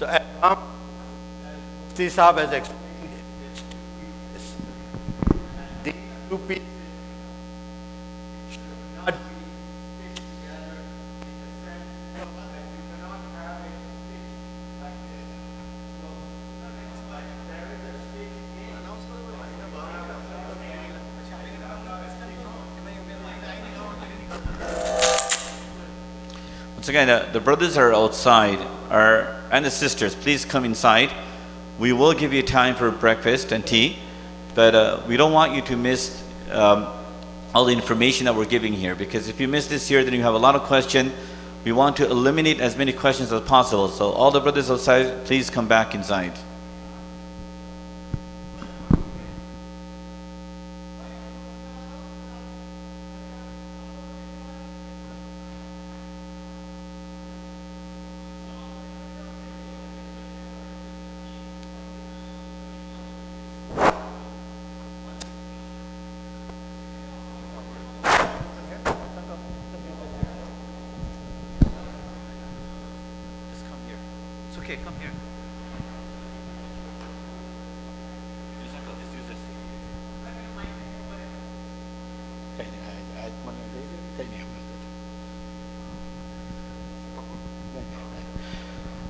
So Ihram, Mufti Sahib has explained these two pieces should not be stitched together in the sense that you cannot have it stitched like this. So there is a stitch in. Once again, the brothers are outside, and the sisters, please come inside. We will give you time for breakfast and tea, but we don't want you to miss all the information that we're giving here, because if you miss this here, then you have a lot of questions. We want to eliminate as many questions as possible. So all the brothers outside, please come back inside. Okay, come here.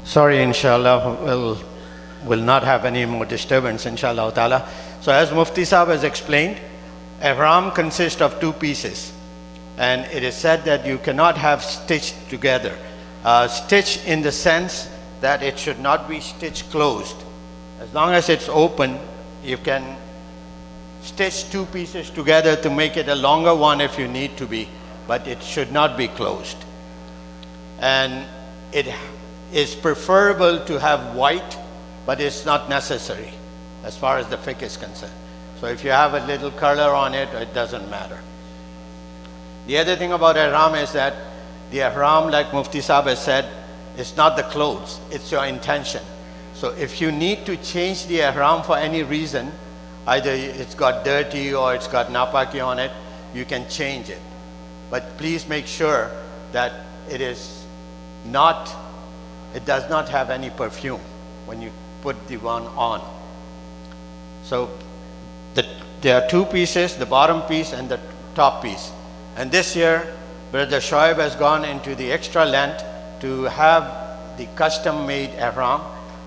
Sorry, inshallah, we'll not have any more disturbance, inshallah ta'ala. So as Mufti Sahib has explained, Ihram consists of two pieces. And it is said that you cannot have stitched together. Stitched in the sense that it should not be stitched closed. As long as it's open, you can stitch two pieces together to make it a longer one if you need to be, but it should not be closed. And it is preferable to have white, but it's not necessary as far as the fiqh is concerned. So if you have a little color on it, it doesn't matter. The other thing about Ihram is that the Ihram, like Mufti Sahib has said, is not the clothes, it's your intention. So if you need to change the Ihram for any reason, either it's got dirty or it's got napaki on it, you can change it. But please make sure that it does not have any perfume when you put the one on. So there are two pieces, the bottom piece and the top piece. And this year, Brother Shoaib has gone into the extra length to have the custom-made Ihram.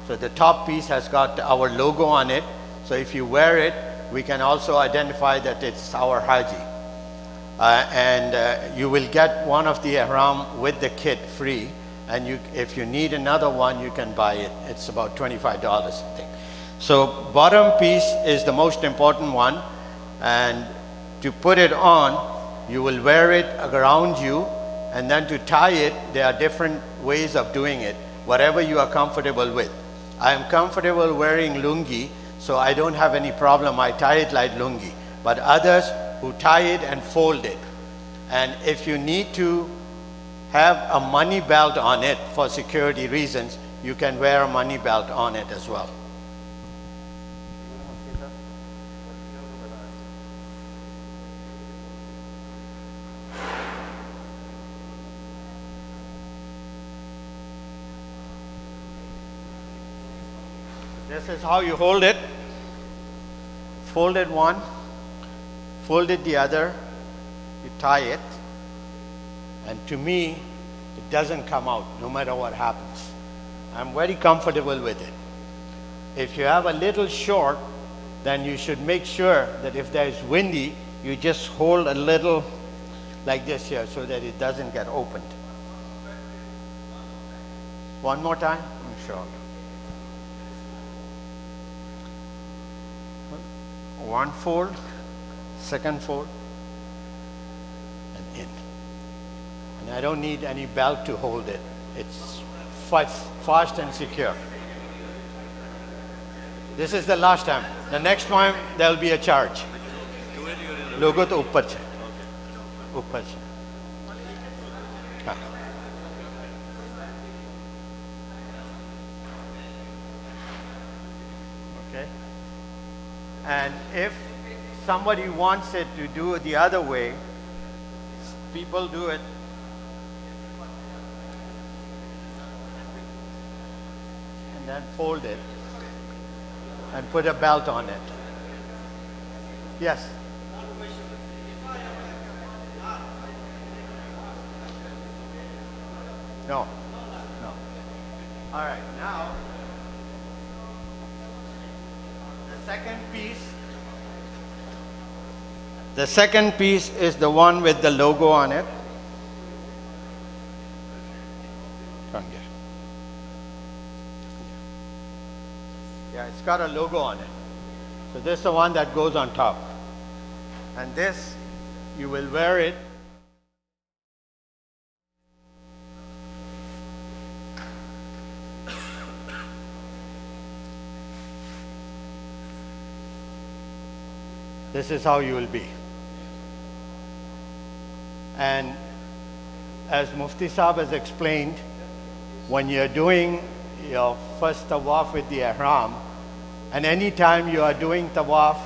So the top piece has got our logo on it. So if you wear it, we can also identify that it's our Haji. You will get one of the Ihram with the kit free. And if you need another one, you can buy it. It's about $25, I think. So bottom piece is the most important one. And to put it on, you will wear it around you, and then to tie it, there are different ways of doing it, whatever you are comfortable with. I am comfortable wearing lungi, so I don't have any problem. I tie it like lungi. But others who tie it and fold it. And if you need to have a money belt on it for security reasons, you can wear a money belt on it as well. This is how you hold it. Folded one, folded the other, you tie it, and to me, it doesn't come out no matter what happens. I'm very comfortable with it. If you have a little short, then you should make sure that if there is windy, you just hold a little like this here so that it doesn't get opened. One more time? I'm sure. One fold, second fold, and in. And I don't need any belt to hold it. It's fast and secure. This is the last time. The next time there will be a charge. Logo to upar se. Upar se. हाँ. Okay. And if somebody wants it to do it the other way, people do it. And then fold it and put a belt on it. Yes. No. No. All right. Now, the second piece. The second piece is the one with the logo on it. Yeah, it's got a logo on it. So this is the one that goes on top. And this, you will wear it. This is how you will be. And as Mufti Saab has explained, when you're doing your first tawaf with the ihram, and any time you are doing tawaf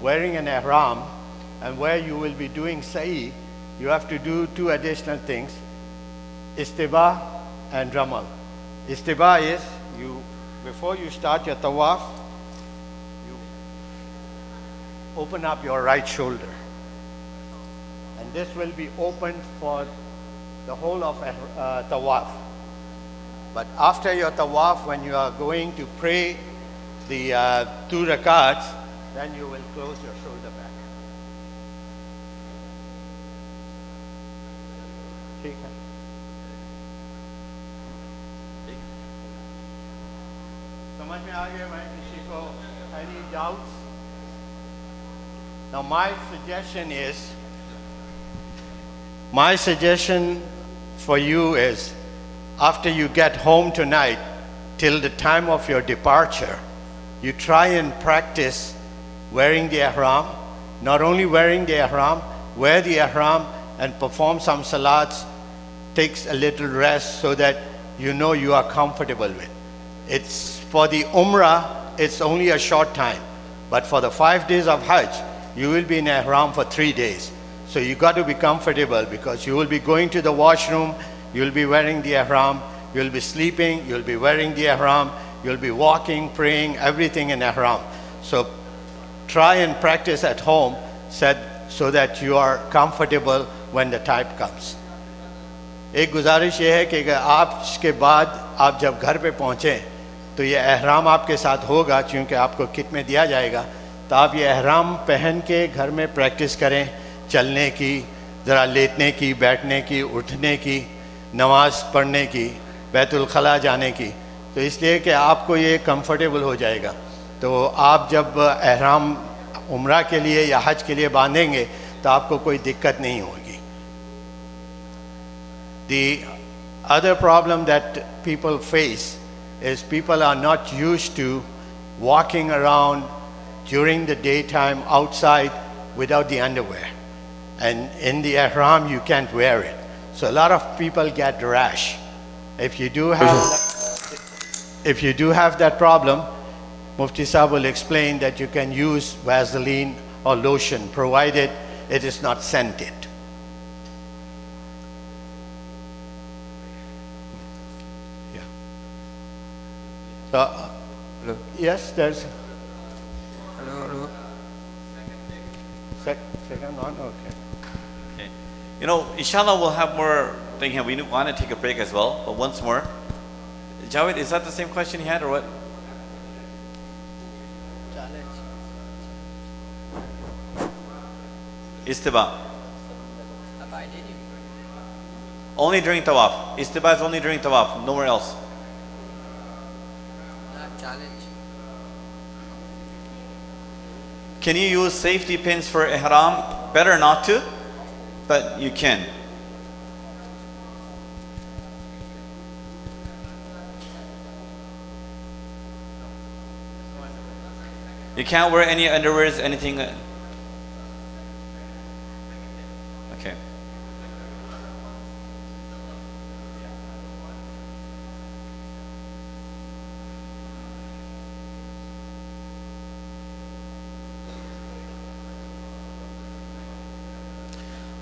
wearing an ihram, and where you will be doing sa'i, you have to do two additional things, istiba and ramal. Istiba is, before you start your tawaf, you open up your right shoulder. And this will be opened for the whole of tawaf. But after your tawaf, when you are going to pray the 2 rakats, then you will close your shoulder back. ठीक है? समझ में आ गया मैं किसी को any doubts? Now my suggestion for you is, after you get home tonight, till the time of your departure, you try and practice wearing the ihram. Not only wearing the ihram, wear the ihram and perform some salats, takes a little rest so that you know you are comfortable with. It's for the Umrah, it's only a short time. But for the 5 days of Hajj, you will be in ihram for 3 days. So you got to be comfortable, because you will be going to the washroom, you'll be wearing the ihram, you'll be sleeping, you'll be wearing the ihram, you'll be walking, praying, everything in ihram. So try and practice at home so that you are comfortable when the time comes. एक गुजारिश ये है कि अगर आपके बाद आप जब घर पे पहुँचें तो ये ihram आपके साथ होगा, क्योंकि आपको किट में दिया जाएगा, तो आप ये ihram पहन के घर में प्रैक्टिस करें, चलने की, ज़रा लेटने की, बैठने की, उठने की, नमाज पढ़ने की, बैतुल खला जाने की, तो इसलिए कि आपको ये कंफर्टेबल हो जाएगा। तो आप जब ihram उम्रा के लिए या हज के लिए बांधेंगे तो आपको कोई दिक्कत नहीं होगी। The other problem that people face is people are not used to walking around during the daytime outside without the underwear. And in the ihram you can't wear it. So a lot of people get rash. If you do have that problem, Mufti Sahib will explain that you can use Vaseline or lotion, provided it is not scented. Yeah. So, Hello. yes, there's Hello. second one. Okay. Okay. You know, inshallah, we'll have more thing here. We want to take a break as well, but once more. Javed, is that the same question you had, or what? Istiba. Only during tawaf. Istiba is only during tawaf, nowhere else. Challenge. Can you use safety pins for ihram? Better not to, but you can. You can't wear any underwears, anything. Okay.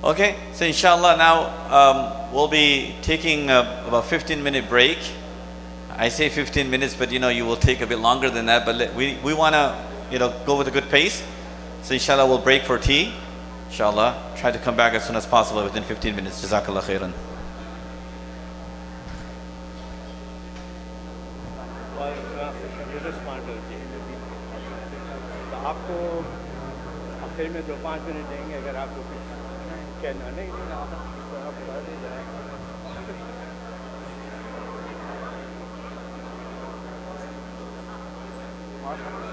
Okay, so inshallah now we'll be taking about 15-minute break. I say 15 minutes, but you will take a bit longer than that. But we want to, go with a good pace. So inshallah, we'll break for tea. Inshallah, try to come back as soon as possible within 15 minutes. Jazakallah khairan. आपको आखिर में 2-5 minute देंगे अगर आपको कुछ कहना नहीं आप बता दीजिए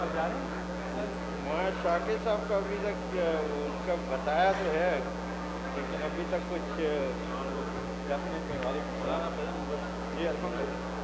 सब जा रहे हैं मैं शाकिर साहब का अभी तक उनका बताया तो है लेकिन अभी तक कुछ डेफिनेट में वाले जी अल्हम्दुलिल्लाह